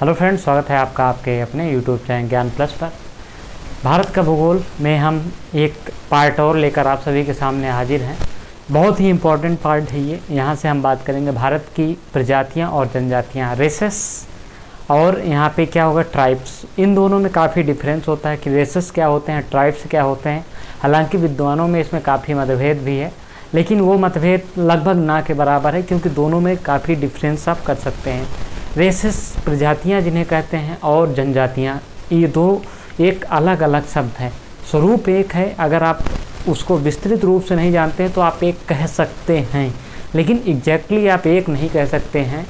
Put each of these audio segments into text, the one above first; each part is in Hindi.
हेलो फ्रेंड्स, स्वागत है आपका आपके अपने यूट्यूब चैनल ज्ञान प्लस पर। भारत का भूगोल में हम एक पार्ट और लेकर आप सभी के सामने हाजिर हैं। बहुत ही इम्पोर्टेंट पार्ट है ये। यहाँ से हम बात करेंगे भारत की प्रजातियाँ और जनजातियाँ, रेसेस, और यहाँ पे क्या होगा, ट्राइब्स। इन दोनों में काफ़ी डिफरेंस होता है कि रेसेस क्या होते हैं, ट्राइब्स क्या होते हैं। हालांकि विद्वानों में इसमें काफ़ी मतभेद भी है, लेकिन वो मतभेद लगभग ना के बराबर है, क्योंकि दोनों में काफ़ी डिफरेंस आप कर सकते हैं। रेसेस प्रजातियाँ जिन्हें कहते हैं और जनजातियाँ, ये दो एक अलग अलग शब्द हैं। स्वरूप एक है, अगर आप उसको विस्तृत रूप से नहीं जानते हैं तो आप एक कह सकते हैं, लेकिन एग्जैक्टली आप एक नहीं कह सकते हैं।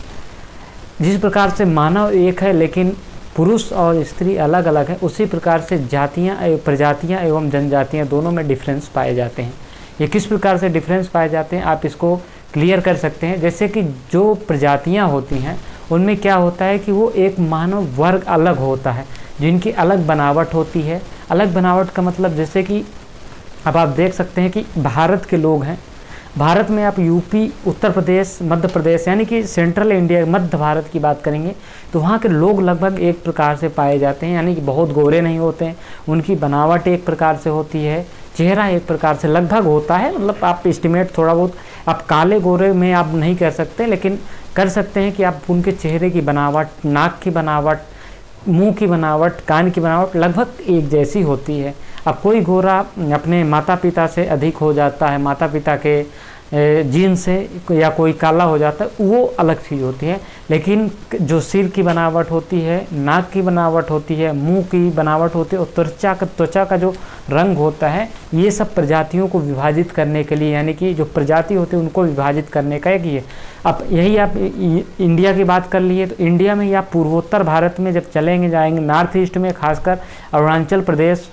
जिस प्रकार से मानव एक है लेकिन पुरुष और स्त्री अलग अलग है, उसी प्रकार से जातियाँ, प्रजातियाँ एवं जनजातियाँ दोनों में डिफरेंस पाए जाते हैं। ये किस प्रकार से डिफरेंस पाए जाते हैं आप इसको क्लियर कर सकते हैं। जैसे कि जो प्रजातियाँ होती हैं उनमें क्या होता है कि वो एक मानव वर्ग अलग होता है, जिनकी अलग बनावट होती है। अलग बनावट का मतलब जैसे कि अब आप देख सकते हैं कि भारत के लोग हैं, भारत में आप यूपी, उत्तर प्रदेश, मध्य प्रदेश यानी कि सेंट्रल इंडिया, मध्य भारत की बात करेंगे तो वहाँ के लोग लगभग एक प्रकार से पाए जाते हैं, यानी कि बहुत गोरे नहीं होते हैं। उनकी बनावट एक प्रकार से होती है, चेहरा एक प्रकार से लगभग होता है, मतलब आप एस्टिमेट थोड़ा बहुत, आप काले गोरे में आप नहीं कर सकते, लेकिन कर सकते हैं कि आप उनके चेहरे की बनावट, नाक की बनावट, मुंह की बनावट, कान की बनावट लगभग एक जैसी होती है। अब कोई गोरा अपने माता पिता से अधिक हो जाता है, माता पिता के जीन से, या कोई काला हो जाता है, वो अलग चीज़ होती है। लेकिन जो सिर की बनावट होती है, नाक की बनावट होती है, मुंह की बनावट होती है, और त्वचा का जो रंग होता है, ये सब प्रजातियों को विभाजित करने के लिए, यानी कि जो प्रजाति होती है उनको विभाजित करने का एक ये। अब यही आप इंडिया की बात कर लिए तो इंडिया में या पूर्वोत्तर भारत में जब चलेंगे जाएंगे, नॉर्थ ईस्ट में खासकर अरुणाचल प्रदेश,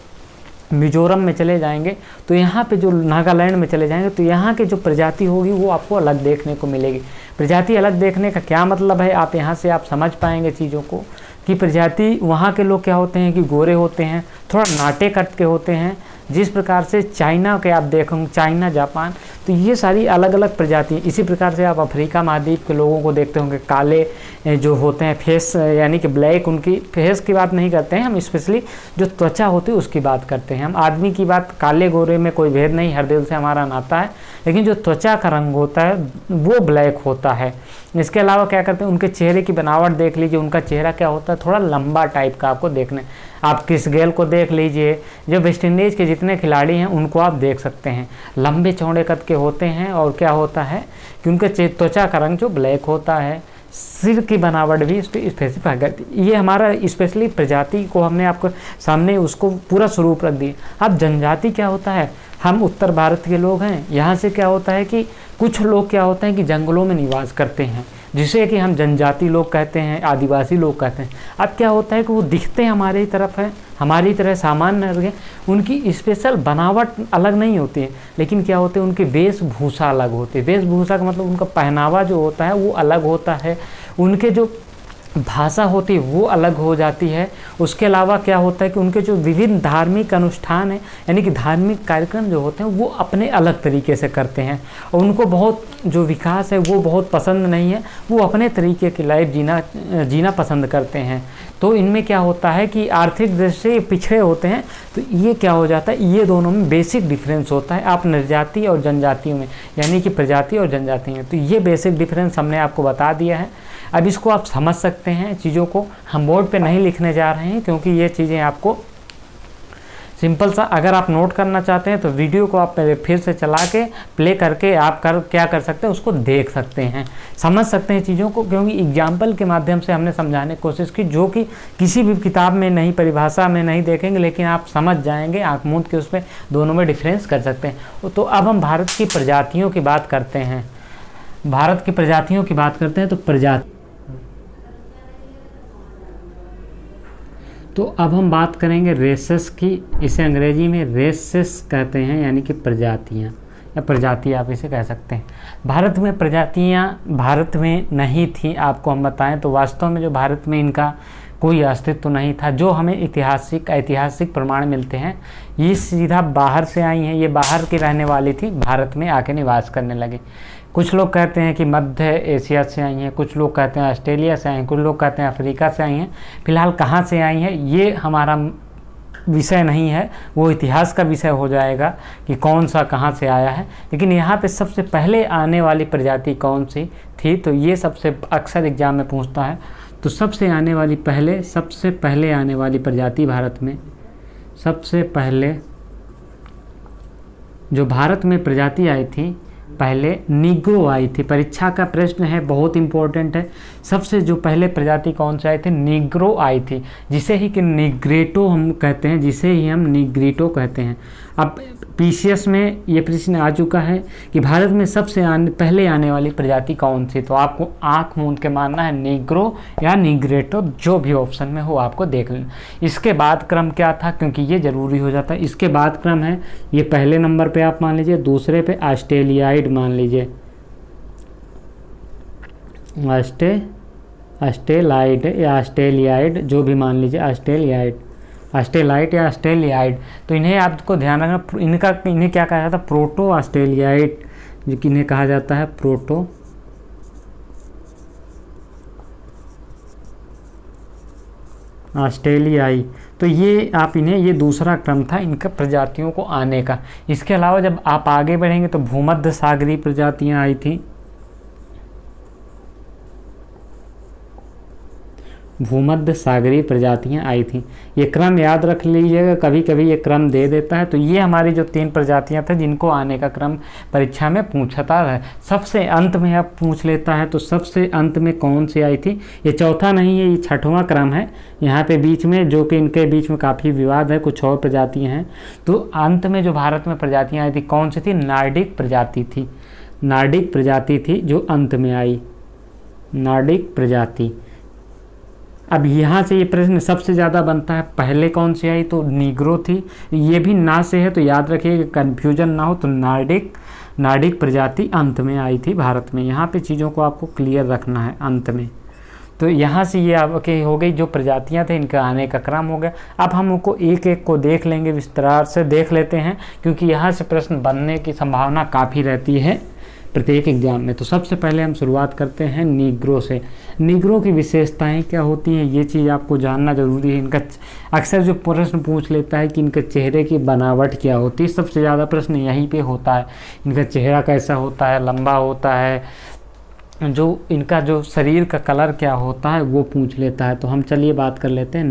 मिजोरम में चले जाएंगे तो यहाँ पे जो नागालैंड में चले जाएंगे तो यहाँ की जो प्रजाति होगी वो आपको अलग देखने को मिलेगी। प्रजाति अलग देखने का क्या मतलब है, आप यहाँ से आप समझ पाएंगे चीज़ों को कि प्रजाति, वहाँ के लोग क्या होते हैं कि गोरे होते हैं, थोड़ा नाटे कट के होते हैं। जिस प्रकार से चाइना के आप देखोगे, चाइना, जापान, तो ये सारी अलग अलग प्रजाति। इसी प्रकार से आप अफ्रीका महाद्वीप के लोगों को देखते होंगे, काले जो होते हैं, फेस यानी कि ब्लैक, उनकी फेस की बात नहीं करते हैं हम, स्पेशली जो त्वचा होती है उसकी बात करते हैं हम। आदमी की बात, काले गोरे में कोई भेद नहीं, हर दिल से हमारा नाता है, लेकिन जो त्वचा का रंग होता है वो ब्लैक होता है। इसके अलावा क्या करते हैं, उनके चेहरे की बनावट देख लीजिए, उनका चेहरा क्या होता है, थोड़ा लंबा टाइप का आपको देखने। आप क्रिस गेल को देख लीजिए, जो वेस्ट इंडीज़ के जितने खिलाड़ी हैं उनको आप देख सकते हैं, लंबे चौड़े कद के होते हैं, और क्या होता है कि उनके त्वचा का रंग जो ब्लैक होता है। सिर की बनावट भी इस पर स्पेसिफाई करती है। ये हमारा स्पेशली प्रजाति को हमने आपको सामने उसको पूरा स्वरूप रख दिया। अब जनजाति क्या होता है, हम उत्तर भारत के लोग हैं, यहाँ से क्या होता है कि कुछ लोग क्या होते हैं कि जंगलों में निवास करते हैं, जिसे कि हम जनजाति लोग कहते हैं, आदिवासी लोग कहते हैं। अब क्या होता है कि वो दिखते हमारी तरफ है, हमारी तरह सामान्य है, उनकी स्पेशल बनावट अलग नहीं होती है, लेकिन क्या होते हैं उनकी वेशभूषा अलग होती है। वेशभूषा का मतलब उनका पहनावा जो होता है वो अलग होता है, उनके जो भाषा होती है वो अलग हो जाती है। उसके अलावा क्या होता है कि उनके जो विभिन्न धार्मिक अनुष्ठान है, यानी कि धार्मिक कार्यक्रम जो होते हैं वो अपने अलग तरीके से करते हैं, और उनको बहुत जो विकास है वो बहुत पसंद नहीं है, वो अपने तरीके की लाइफ जीना पसंद करते हैं। तो इनमें क्या होता है कि आर्थिक दृष्टि से पिछड़े होते हैं, तो ये क्या हो जाता है, ये दोनों में बेसिक डिफरेंस होता है। आप निर्जाति और जनजातियों में, यानी कि प्रजाति और जनजाति में, तो ये बेसिक डिफरेंस हमने आपको बता दिया है। अब इसको आप समझ सकते हैं चीज़ों को। हम बोर्ड पे नहीं लिखने जा रहे हैं, क्योंकि ये चीज़ें आपको सिंपल सा, अगर आप नोट करना चाहते हैं तो वीडियो को आप फिर से चला के प्ले करके आप क्या कर सकते हैं, उसको देख सकते हैं, समझ सकते हैं चीज़ों को, क्योंकि एग्जाम्पल के माध्यम से हमने समझाने की कोशिश की, जो कि किसी भी किताब में नहीं, परिभाषा में नहीं देखेंगे, लेकिन आप समझ जाएंगे, आँख मूंद के उसमें दोनों में डिफरेंस कर सकते हैं। तो अब हम भारत की प्रजातियों की बात करते हैं। भारत की प्रजातियों की बात करते हैं तो अब हम बात करेंगे रेसेस की। इसे अंग्रेजी में रेसेस कहते हैं, यानी कि प्रजातियाँ, या प्रजाति आप इसे कह सकते हैं। भारत में प्रजातियाँ भारत में नहीं थी, आपको हम बताएं तो वास्तव में जो भारत में इनका कोई अस्तित्व तो नहीं था। जो हमें ऐतिहासिक प्रमाण मिलते हैं, ये सीधा बाहर से आई हैं, ये बाहर की रहने वाली थी, भारत में आके निवास करने लगे। कुछ लोग कहते हैं कि मध्य एशिया से आई हैं, कुछ लोग कहते हैं ऑस्ट्रेलिया से आई हैं, कुछ लोग कहते हैं अफ्रीका से आई हैं। फिलहाल कहाँ से आई हैं ये हमारा विषय नहीं है, वो इतिहास का विषय हो जाएगा कि कौन सा कहाँ से आया है। लेकिन यहाँ पे सबसे पहले आने वाली प्रजाति कौन सी थी, तो ये सबसे अक्सर एग्जाम में पूछता है। तो सबसे पहले आने वाली प्रजाति भारत में, सबसे पहले जो भारत में प्रजाति आई थी पहले नीग्रो आई थी। परीक्षा का प्रश्न है, बहुत इंपॉर्टेंट है। सबसे जो पहले प्रजाति कौन से आए थे, नीग्रो आई थी, जिसे ही कि निग्रेटो हम कहते हैं, जिसे ही हम निग्रीटो कहते हैं। अब पीसीएस में ये प्रश्न आ चुका है कि भारत में सबसे पहले आने वाली प्रजाति कौन सी, तो आपको आंख मूंद के मानना है नीग्रो या निग्रेटो, जो भी ऑप्शन में हो आपको देख लेना। इसके बाद क्रम क्या था, क्योंकि ये जरूरी हो जाता है। इसके बाद क्रम है, ये पहले नंबर पे आप मान लीजिए, दूसरे पे ऑस्ट्रेलियाइड मान लीजिए, ऑस्ट्रेलाइड या ऑस्ट्रेलियाइड, जो भी मान लीजिए, ऑस्ट्रेलाइट या ऑस्ट्रेलियाइड। तो इन्हें आपको ध्यान रखना, इन्हें क्या कहा जाता है, प्रोटो ऑस्ट्रेलियाइड, जो कि इन्हें कहा जाता है प्रोटो ऑस्ट्रेलियाई। तो ये आप इन्हें, ये दूसरा क्रम था इनका प्रजातियों को आने का। इसके अलावा जब आप आगे बढ़ेंगे तो भूमध्य सागरीय प्रजातियां आई थी, भूमध्य सागरीय प्रजातियां आई थी। ये क्रम याद रख लीजिएगा, कभी कभी ये क्रम दे देता है। तो ये हमारी जो 3 प्रजातियां थे जिनको आने का क्रम परीक्षा में पूछता है। सबसे अंत में अब पूछ लेता है, तो सबसे अंत में कौन सी आई थी, ये चौथा नहीं है, ये 6वां क्रम है। यहाँ पे बीच में, जो कि इनके बीच में काफ़ी विवाद है, कुछ और प्रजातियाँ हैं। तो अंत में जो भारत में प्रजातियाँ आई थी कौन सी थी, नार्डिक प्रजाति थी, नार्डिक प्रजाति थी जो अंत में आई, नार्डिक प्रजाति। अब यहाँ से ये प्रश्न सबसे ज़्यादा बनता है, पहले कौन सी आई, तो नीग्रो थी। ये भी ना से है, तो याद रखिए कन्फ्यूजन ना हो। तो नार्डिक प्रजाति अंत में आई थी भारत में। यहाँ पे चीज़ों को आपको क्लियर रखना है अंत में। तो यहाँ से ये आपके हो गई जो प्रजातियाँ थे, इनका आने का क्रम हो गया। अब हम उनको एक एक को देख लेंगे, विस्तार से देख लेते हैं, क्योंकि यहाँ से प्रश्न बनने की संभावना काफ़ी रहती है प्रत्येक एग्जाम में। तो सबसे पहले हम शुरुआत करते हैं नीग्रो से। नीग्रो की विशेषताएं क्या होती हैं, ये चीज़ आपको जानना जरूरी है। इनका अक्सर जो प्रश्न पूछ लेता है कि इनके चेहरे की बनावट क्या होती है, सबसे ज़्यादा प्रश्न यहीं पे होता है। इनका चेहरा कैसा होता है, लंबा होता है, जो इनका जो शरीर का कलर क्या होता है वो पूछ लेता है। तो हम चलिए बात कर लेते हैं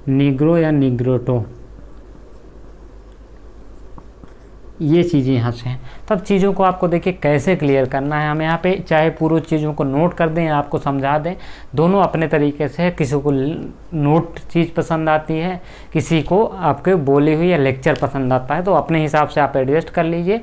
नीग्रो या निग्रोटो, ये चीज़ें यहाँ से हैं। तब चीज़ों को आपको देखिए कैसे क्लियर करना है। हम यहाँ पे चाहे पूरी चीज़ों को नोट कर दें या आपको समझा दें, दोनों अपने तरीके से है। किसी को नोट चीज़ पसंद आती है, किसी को आपके बोली हुई या लेक्चर पसंद आता है, तो अपने हिसाब से आप एडजस्ट कर लीजिए।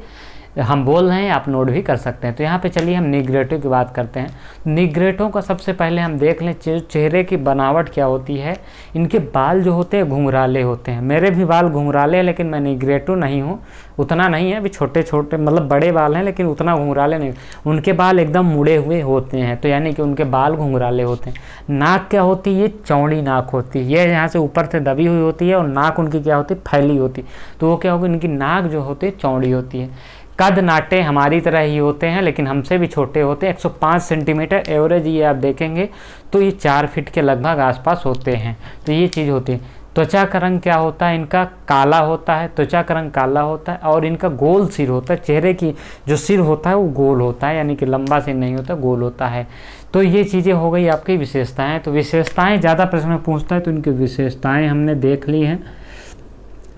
हम बोल रहे हैं, आप नोट भी कर सकते हैं। तो यहाँ पे चलिए हम निग्रेटो की बात करते हैं। निग्रेटो का सबसे पहले हम देख लें चेहरे की बनावट क्या होती है। इनके बाल जो होते हैं घुंघराले होते हैं। मेरे भी बाल घुंघराले हैं, लेकिन मैं निग्रेटो नहीं हूँ, उतना नहीं है। अभी छोटे छोटे मतलब बड़े बाल हैं, लेकिन उतना घुंघराले नहीं। उनके बाल एकदम मुड़े हुए होते हैं, तो यानी कि उनके बाल घुंघराले होते हैं। नाक क्या होती है, ये चौड़ी नाक होती है, ये यहाँ से ऊपर से दबी हुई होती है, और नाक उनकी क्या होती है, फैली होती। तो वो क्या होगी, इनकी नाक जो होती है चौड़ी होती है। कद नाटे हमारी तरह ही होते हैं, लेकिन हमसे भी छोटे होते हैं। 105 सेंटीमीटर एवरेज ये आप देखेंगे तो ये 4 फीट के लगभग आसपास होते हैं। तो ये चीज़ होती है। त्वचा का रंग क्या होता है, इनका काला होता है, त्वचा का रंग काला होता है, और इनका गोल सिर होता है। चेहरे की जो सिर होता है वो गोल होता है, यानी कि लंबा सिर नहीं होता, गोल होता है। तो ये चीज़ें हो गई आपकी विशेषताएँ। तो विशेषताएँ ज़्यादा प्रश्न पूछता है, तो इनकी विशेषताएँ हमने देख ली हैं।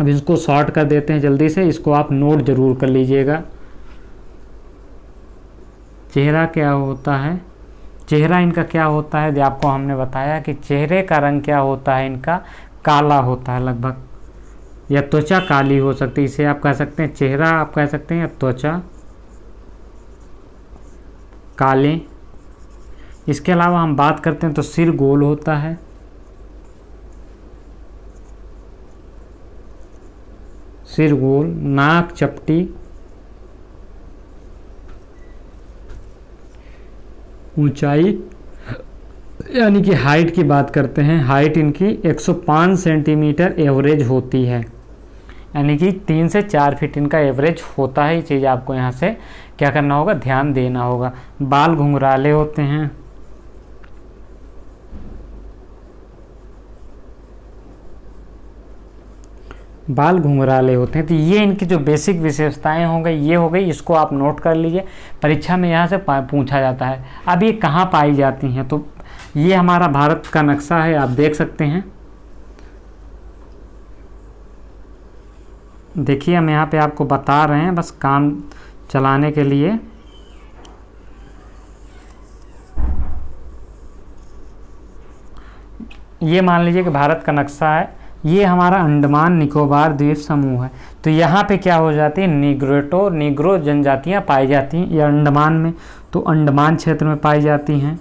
अब इसको शॉर्ट कर देते हैं जल्दी से, इसको आप नोट जरूर कर लीजिएगा। चेहरा क्या होता है, चेहरा इनका क्या होता है, जो आपको हमने बताया कि चेहरे का रंग क्या होता है, इनका काला होता है लगभग, या त्वचा काली हो सकती है। इसे आप कह सकते हैं चेहरा, आप कह सकते हैं, या त्वचा काले। इसके अलावा हम बात करते हैं तो सिर गोल होता है, सिर गोल, नाक चपटी, ऊंचाई यानी कि हाइट की बात करते हैं, हाइट इनकी 105 सेंटीमीटर एवरेज होती है। यानी कि 3 से 4 फीट इनका एवरेज होता है। ये चीज़ आपको यहाँ से क्या करना होगा, ध्यान देना होगा। बाल घुंघराले होते हैं, बाल घुंघराले होते हैं। तो ये इनकी जो बेसिक विशेषताएं हो गई, ये हो गई, इसको आप नोट कर लीजिए, परीक्षा में यहाँ से पूछा जाता है। अब ये कहाँ पाई जाती हैं, तो ये हमारा भारत का नक्शा है, आप देख सकते हैं। देखिए हम यहाँ पे आपको बता रहे हैं बस काम चलाने के लिए। ये मान लीजिए कि भारत का नक्शा है, ये हमारा अंडमान निकोबार द्वीप समूह है। तो यहाँ पे क्या हो जाती है, निग्रो जनजातियाँ पाई जाती हैं। ये अंडमान में, तो अंडमान क्षेत्र में पाई जाती हैं।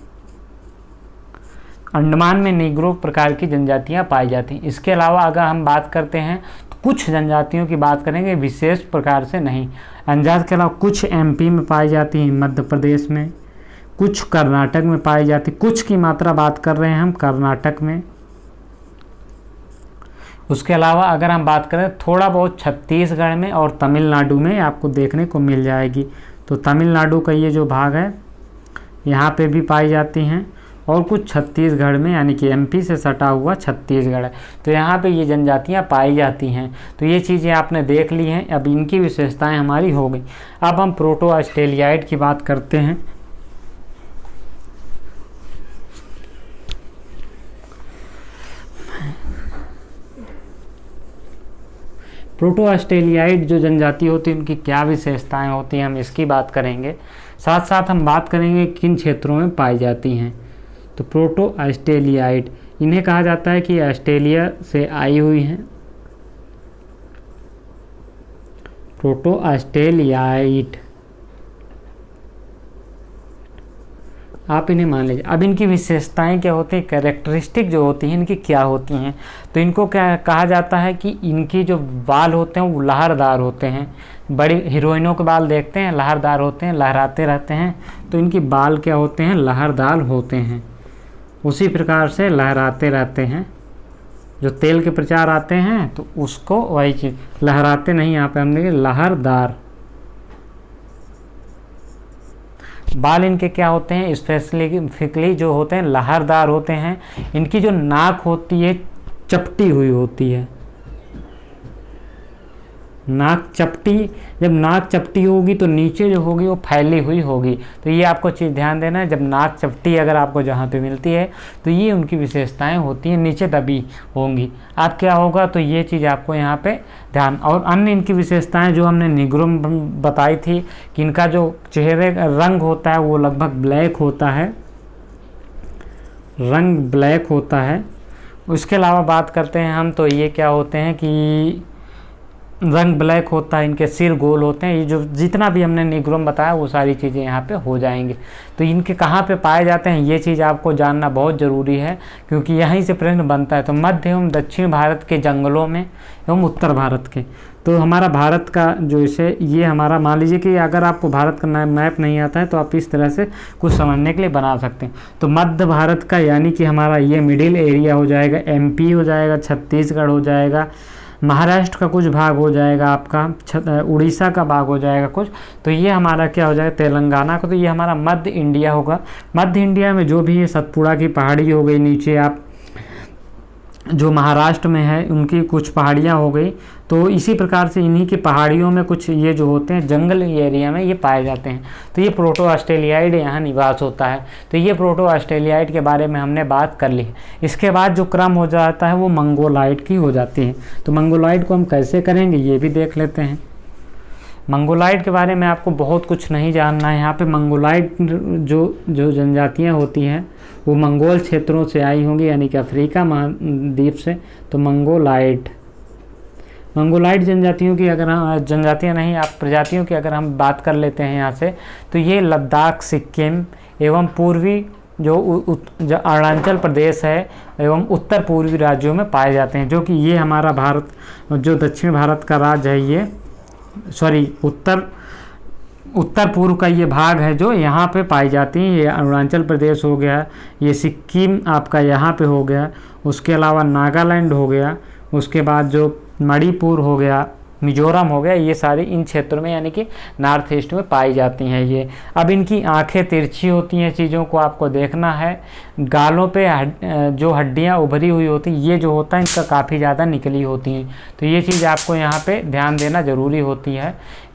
अंडमान में निग्रो प्रकार की जनजातियाँ पाई जाती हैं। इसके अलावा अगर हम बात करते हैं तो कुछ जनजातियों की बात करेंगे, विशेष प्रकार से नहीं। जनजाति के अलावा कुछ एमपी में पाई जाती हैं, मध्य प्रदेश में, कुछ कर्नाटक में पाई जाती, कुछ की मात्रा बात कर रहे हैं हम कर्नाटक में। उसके अलावा अगर हम बात करें थोड़ा बहुत छत्तीसगढ़ में और तमिलनाडु में आपको देखने को मिल जाएगी। तो तमिलनाडु का ये जो भाग है यहाँ पे भी पाई जाती हैं, और कुछ छत्तीसगढ़ में, यानी कि एमपी से सटा हुआ छत्तीसगढ़ है, तो यहाँ पे ये जनजातियाँ पाई जाती हैं। तो ये चीज़ें आपने देख ली हैं, अब इनकी विशेषताएं हमारी हो गई। अब हम प्रोटो ऑस्ट्रेलियाइड की बात करते हैं। प्रोटो ऑस्ट्रेलियाइड जो जनजाति होती है उनकी क्या विशेषताएं होती हैं, हम इसकी बात करेंगे। साथ साथ हम बात करेंगे किन क्षेत्रों में पाई जाती हैं। तो प्रोटो ऑस्ट्रेलियाइड, इन्हें कहा जाता है कि ऑस्ट्रेलिया से आई हुई हैं। प्रोटो ऑस्ट्रेलियाइड आप इन्हें मान लीजिए। अब इनकी विशेषताएं क्या होती हैं, कैरेक्टरिस्टिक जो होती हैं इनकी क्या होती हैं, तो इनको क्या कहा जाता है कि इनकी जो बाल होते हैं वो लहरदार होते हैं। बड़ी हीरोइनों के बाल देखते हैं लहरदार होते हैं, लहराते रहते हैं, तो इनकी बाल क्या होते हैं, लहरदार होते हैं। उसी प्रकार से लहराते रहते हैं, जो तेल के प्रचार आते हैं तो उसको वही चीज़, लहराते नहीं, यहाँ पे हमने लहरदार। बाल इनके क्या होते हैं, स्पेसिफिकली जो होते हैं लहरदार होते हैं। इनकी जो नाक होती है चपटी हुई होती है, नाक चपटी। जब नाक चपटी होगी तो नीचे जो होगी वो फैली हुई होगी। तो ये आपको चीज़ ध्यान देना है, जब नाक चपटी अगर आपको जहाँ पे मिलती है तो ये उनकी विशेषताएं होती हैं, नीचे दबी होंगी। अब क्या होगा, तो ये चीज़ आपको यहाँ पे ध्यान। और अन्य इनकी विशेषताएं जो हमने निग्रो बताई थी कि इनका जो चेहरे का रंग होता है वो लगभग ब्लैक होता है, रंग ब्लैक होता है। उसके अलावा बात करते हैं हम, तो ये क्या होते हैं कि रंग ब्लैक होता है, इनके सिर गोल होते हैं। ये जो जितना भी हमने निग्रो में बताया वो सारी चीज़ें यहाँ पे हो जाएंगी। तो इनके कहाँ पे पाए जाते हैं ये चीज़ आपको जानना बहुत ज़रूरी है, क्योंकि यहीं से प्रश्न बनता है। तो मध्य एवं दक्षिण भारत के जंगलों में एवं उत्तर भारत के, तो हमारा भारत का जो इसे ये हमारा मान लीजिए कि अगर आपको भारत का मैप नहीं आता है तो आप इस तरह से कुछ समझने के लिए बना सकते हैं। तो मध्य भारत का यानी कि हमारा ये मिडिल एरिया हो जाएगा, एमपी हो जाएगा, छत्तीसगढ़ हो जाएगा, महाराष्ट्र का कुछ भाग हो जाएगा आपका, उड़ीसा का भाग हो जाएगा कुछ, तो ये हमारा क्या हो जाएगा, तेलंगाना का। तो ये हमारा मध्य इंडिया होगा। मध्य इंडिया में जो भी है सतपुड़ा की पहाड़ी हो गई, नीचे आप जो महाराष्ट्र में है उनकी कुछ पहाड़ियाँ हो गई। तो इसी प्रकार से इन्हीं की पहाड़ियों में कुछ ये जो होते हैं जंगल एरिया में ये पाए जाते हैं। तो ये प्रोटो ऑस्ट्रेलियाइड यहाँ निवास होता है। तो ये प्रोटो ऑस्ट्रेलियाइड के बारे में हमने बात कर ली। इसके बाद जो क्रम हो जाता है वो मंगोलाइड की हो जाती है। तो मंगोलाइड को हम कैसे करेंगे ये भी देख लेते हैं। मंगोलाइड के बारे में आपको बहुत कुछ नहीं जानना है। यहाँ पे मंगोलाइड जो जनजातियाँ होती हैं वो मंगोल क्षेत्रों से आई होंगी, यानी कि अफ्रीका महाद्वीप से। तो मंगोलाइड जनजातियों की अगर हम जनजातियाँ नहीं आप प्रजातियों की अगर हम बात कर लेते हैं यहाँ से, तो ये लद्दाख, सिक्किम एवं पूर्वी जो अरुणाचल प्रदेश है एवं उत्तर पूर्वी राज्यों में पाए जाते हैं। जो कि ये हमारा भारत जो दक्षिण भारत का राज्य है, ये उत्तर पूर्व का ये भाग है जो यहाँ पे पाई जाती हैं। ये अरुणाचल प्रदेश हो गया, ये सिक्किम आपका यहाँ पे हो गया, उसके अलावा नागालैंड हो गया, उसके बाद जो मणिपुर हो गया, मिजोरम हो गया, ये सारी इन क्षेत्रों में यानी कि नॉर्थ ईस्ट में पाई जाती हैं ये। अब इनकी आंखें तिरछी होती हैं, चीज़ों को आपको देखना है। गालों पे जो हड्डियाँ उभरी हुई होती हैं, ये जो होता है इनका काफ़ी ज़्यादा निकली होती हैं। तो ये चीज़ आपको यहाँ पे ध्यान देना ज़रूरी होती है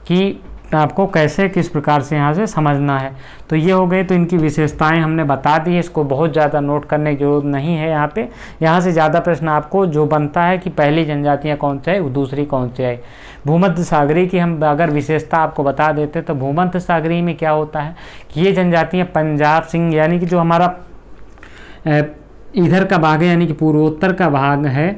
कि आपको कैसे किस प्रकार से यहाँ से समझना है। तो ये हो गए, तो इनकी विशेषताएं हमने बता दी है, इसको बहुत ज़्यादा नोट करने की जरूरत नहीं है यहाँ पे। यहाँ से ज़्यादा प्रश्न आपको जो बनता है कि पहली जनजातियाँ कौन से है, दूसरी कौन से है। भूमध्य सागरी की हम अगर विशेषता आपको बता देते तो भूमध्य सागरी में क्या होता है कि ये जनजातियाँ पंजाब सिंह यानी कि जो हमारा इधर का भाग है यानी कि पूर्वोत्तर का भाग है,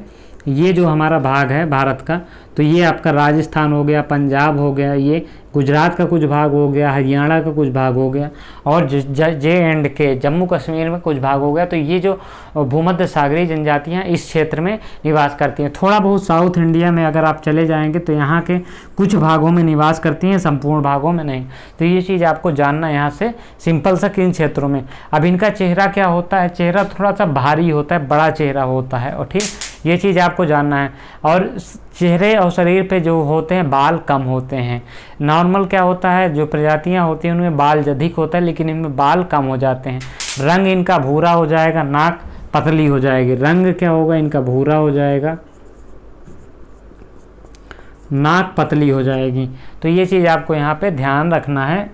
ये जो हमारा भाग है भारत का, तो ये आपका राजस्थान हो गया, पंजाब हो गया, ये गुजरात का कुछ भाग हो गया, हरियाणा का कुछ भाग हो गया, और JNK जम्मू कश्मीर में कुछ भाग हो गया। तो ये जो भूमध्य सागरीय जनजातियाँ इस क्षेत्र में निवास करती हैं। थोड़ा बहुत साउथ इंडिया में अगर आप चले जाएंगे तो यहाँ के कुछ भागों में निवास करती हैं, संपूर्ण भागों में नहीं। तो ये चीज़ आपको जानना यहाँ से सिंपल सा किन क्षेत्रों में। अब इनका चेहरा क्या होता है, चेहरा थोड़ा सा भारी होता है, बड़ा चेहरा होता है, और ठीक ये चीज़ आपको जानना है। और चेहरे और शरीर पे जो होते हैं बाल कम होते हैं। नॉर्मल क्या होता है, जो प्रजातियां होती हैं उनमें बाल अधिक होता है, लेकिन इनमें बाल कम हो जाते हैं। रंग इनका भूरा हो जाएगा, नाक पतली हो जाएगी। रंग क्या होगा इनका, भूरा हो जाएगा, नाक पतली हो जाएगी। तो ये चीज़ आपको यहाँ पे ध्यान रखना है।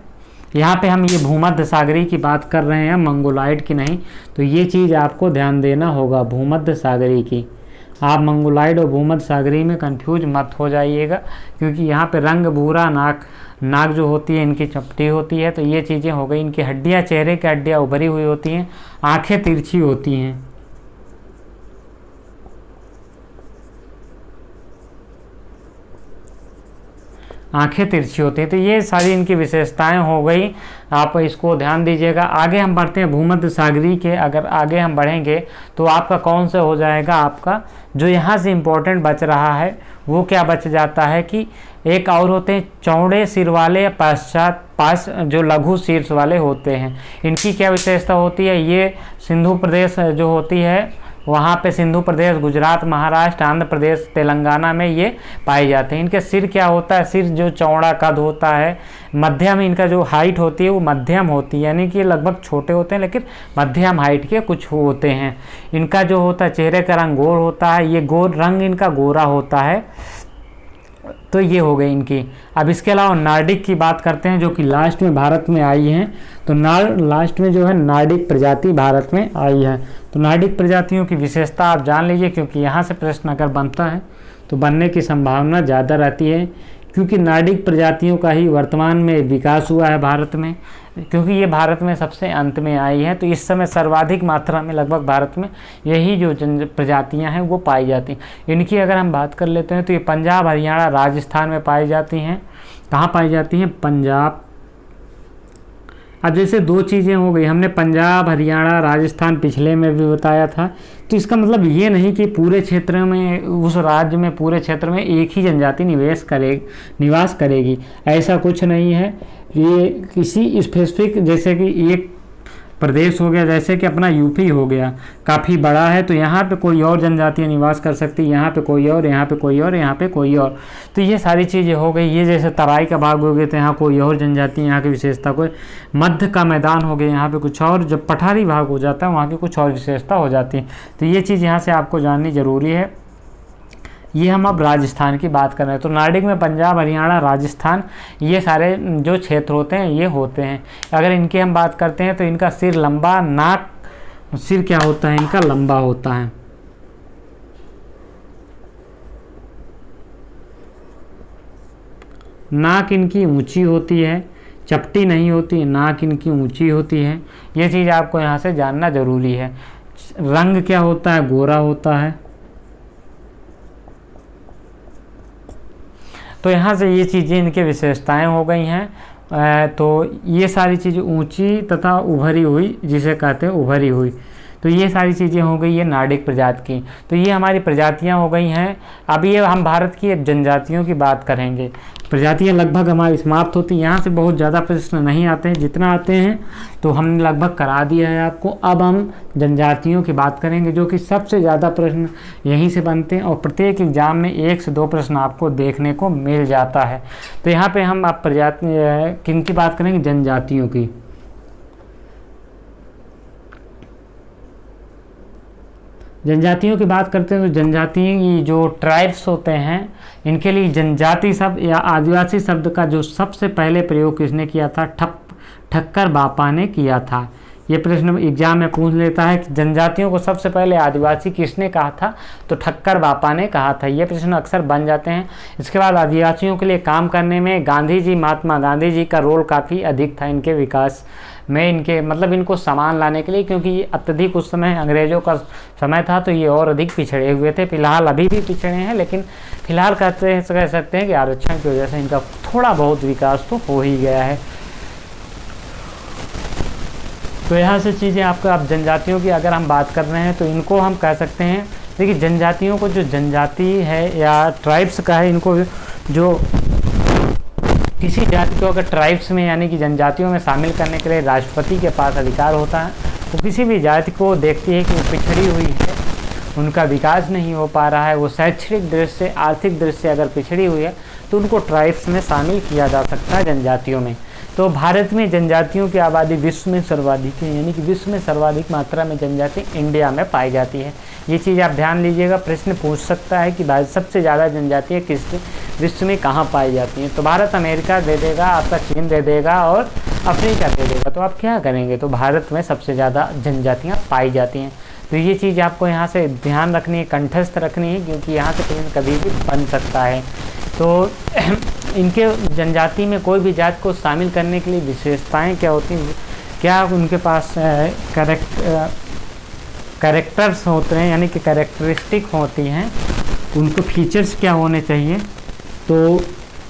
यहाँ पे हम ये भूमध्य सागरी की बात कर रहे हैं, मंगोलाइड की नहीं। तो ये चीज़ आपको ध्यान देना होगा भूमध्य सागरी की। आप मंगोलाइड और भूमध्य सागरी में कंफ्यूज मत हो जाइएगा, क्योंकि यहाँ पे रंग भूरा, नाक जो होती है इनकी चपटी होती है। तो ये चीज़ें हो गई। इनकी हड्डियाँ, चेहरे की हड्डियाँ उभरी हुई होती हैं, आंखें तिरछी होती हैं। आंखें तिरछी होती हैं। तो ये सारी इनकी विशेषताएं हो गई, आप इसको ध्यान दीजिएगा। आगे हम बढ़ते हैं भूमध्य सागरी के। अगर आगे हम बढ़ेंगे तो आपका कौन सा हो जाएगा, आपका जो यहाँ से इम्पोर्टेंट बच रहा है वो क्या बच जाता है कि एक और होते हैं चौड़े सिर वाले या पास जो लघु शीर्ष वाले होते हैं। इनकी क्या विशेषता होती है, ये सिंधु प्रदेश जो होती है वहाँ पे सिंधु प्रदेश, गुजरात, महाराष्ट्र, आंध्र प्रदेश, तेलंगाना में ये पाए जाते हैं। इनके सिर क्या होता है, सिर जो चौड़ा कद होता है, मध्यम इनका जो हाइट होती है वो मध्यम होती है, यानी कि लगभग छोटे होते हैं लेकिन मध्यम हाइट के कुछ होते हैं। इनका जो होता है चेहरे का रंग गोर होता है, ये गोर रंग इनका गोरा होता है। तो ये हो गई इनकी। अब इसके अलावा नार्डिक की बात करते हैं, जो कि लास्ट में भारत में आई हैं। तो लास्ट में जो है नार्डिक प्रजाति भारत में आई है। तो नार्डिक प्रजातियों की विशेषता आप जान लीजिए, क्योंकि यहाँ से प्रश्न अगर बनता है तो बनने की संभावना ज़्यादा रहती है, क्योंकि नार्डिक प्रजातियों का ही वर्तमान में विकास हुआ है भारत में, क्योंकि ये भारत में सबसे अंत में आई है। तो इस समय सर्वाधिक मात्रा में लगभग भारत में यही जो प्रजातियां हैं वो पाई जाती हैं। इनकी अगर हम बात कर लेते हैं तो ये पंजाब, हरियाणा, राजस्थान में पाई जाती हैं। कहाँ पाई जाती हैं, पंजाब। अब जैसे दो चीज़ें हो गई, हमने पंजाब, हरियाणा, राजस्थान पिछले में भी बताया था। तो इसका मतलब ये नहीं कि पूरे क्षेत्र में, उस राज्य में, पूरे क्षेत्र में एक ही जनजाति निवास करेगी, ऐसा कुछ नहीं है। ये किसी स्पेसिफिक, जैसे कि एक प्रदेश हो गया, जैसे कि अपना यूपी हो गया, काफ़ी बड़ा है, तो यहाँ पे कोई और जनजातियाँ निवास कर सकती, यहाँ पे कोई और, यहाँ पे कोई और, यहाँ पे कोई और। तो ये सारी चीज़ें हो गई। ये जैसे तराई का भाग हो गया तो यहाँ कोई और जनजाति, यहाँ की विशेषता कोई। मध्य का मैदान हो गया, यहाँ पे कुछ और। जब पठारी भाग हो जाता है वहाँ की कुछ और विशेषता हो जाती है। तो ये चीज़ यहाँ से आपको जाननी ज़रूरी है। ये हम अब राजस्थान की बात कर रहे हैं। तो नार्डिक में पंजाब, हरियाणा, राजस्थान, ये सारे जो क्षेत्र होते हैं ये होते हैं। अगर इनकी हम बात करते हैं तो इनका सिर लंबा, नाक, सिर क्या होता है इनका, लंबा होता है। नाक इनकी ऊंची होती है, चपटी नहीं होती, नाक इनकी ऊंची होती है। ये चीज़ आपको यहाँ से जानना ज़रूरी है। रंग क्या होता है, गोरा होता है। तो यहाँ से ये चीज़ें इनके विशेषताएं हो गई हैं। तो ये सारी चीज़ें ऊंची तथा उभरी हुई, जिसे कहते हैं उभरी हुई। तो ये सारी चीज़ें हो गई है नार्डिक प्रजाति की। तो ये हमारी प्रजातियाँ हो गई हैं। अब ये हम भारत की जनजातियों की बात करेंगे। प्रजातियाँ लगभग हमारी समाप्त होती हैं। यहाँ से बहुत ज़्यादा प्रश्न नहीं आते हैं, जितना आते हैं तो हमने लगभग करा दिया है आपको। अब हम जनजातियों की बात करेंगे, जो कि सबसे ज़्यादा प्रश्न यहीं से बनते हैं और प्रत्येक एग्जाम में 1 से 2 प्रश्न आपको देखने को मिल जाता है। तो यहाँ पे हम आप प्रजाति किन की बात करेंगे? जनजातियों की। जनजातियों की बात करते हैं तो जनजाति जो ट्राइब्स होते हैं, इनके लिए जनजाति शब्द या आदिवासी शब्द का जो सबसे पहले प्रयोग किसने किया था? ठक्कर बापा ने किया था। ये प्रश्न एग्जाम में पूछ लेता है कि जनजातियों को सबसे पहले आदिवासी किसने कहा था? तो ठक्कर बापा ने कहा था। ये प्रश्न अक्सर बन जाते हैं। इसके बाद आदिवासियों के लिए काम करने में गांधी जी, महात्मा गांधी जी का रोल काफ़ी अधिक था इनके विकास में, इनके मतलब इनको सामान लाने के लिए, क्योंकि ये अत्यधिक उस समय अंग्रेज़ों का समय था तो ये और अधिक पिछड़े हुए थे। फिलहाल अभी भी पिछड़े हैं, लेकिन फिलहाल कह सकते हैं कि आरक्षण की वजह से इनका थोड़ा बहुत विकास तो हो ही गया है। तो यहाँ से चीज़ें आपको, आप जनजातियों की अगर हम बात कर रहे हैं तो इनको हम कह सकते हैं, देखिए जनजातियों को, जो जनजाति है या ट्राइब्स का है, इनको जो किसी जाति को अगर ट्राइब्स में यानी कि जनजातियों में शामिल करने के लिए राष्ट्रपति के पास अधिकार होता है, तो किसी भी जाति को देखती है कि वो पिछड़ी हुई है, उनका विकास नहीं हो पा रहा है, वो शैक्षणिक दृष्टि से, आर्थिक दृष्टि से अगर पिछड़ी हुई है, तो उनको ट्राइब्स में शामिल किया जा सकता है, जनजातियों में। तो भारत में जनजातियों की आबादी विश्व में सर्वाधिक है, यानी कि विश्व में सर्वाधिक मात्रा में जनजाति इंडिया में पाई जाती है। ये चीज़ आप ध्यान लीजिएगा, प्रश्न पूछ सकता है कि भारत सबसे ज़्यादा जनजातियाँ किस विश्व में कहाँ पाई जाती हैं। तो भारत अमेरिका दे देगा, आपका चीन दे देगा और अफ्रीका दे देगा। तो आप क्या करेंगे? तो भारत में सबसे ज़्यादा जनजातियाँ पाई जाती हैं। तो ये चीज़ आपको यहाँ से ध्यान रखनी है, कंठस्थ रखनी है, क्योंकि यहाँ से प्रश्न कभी भी बन सकता है। तो इनके जनजाति में कोई भी जाति को शामिल करने के लिए विशेषताएं क्या होती हैं, क्या उनके पास कैरेक्टर्स होते हैं, यानी कि कैरेक्टरिस्टिक होती हैं, उनको फीचर्स क्या होने चाहिए। तो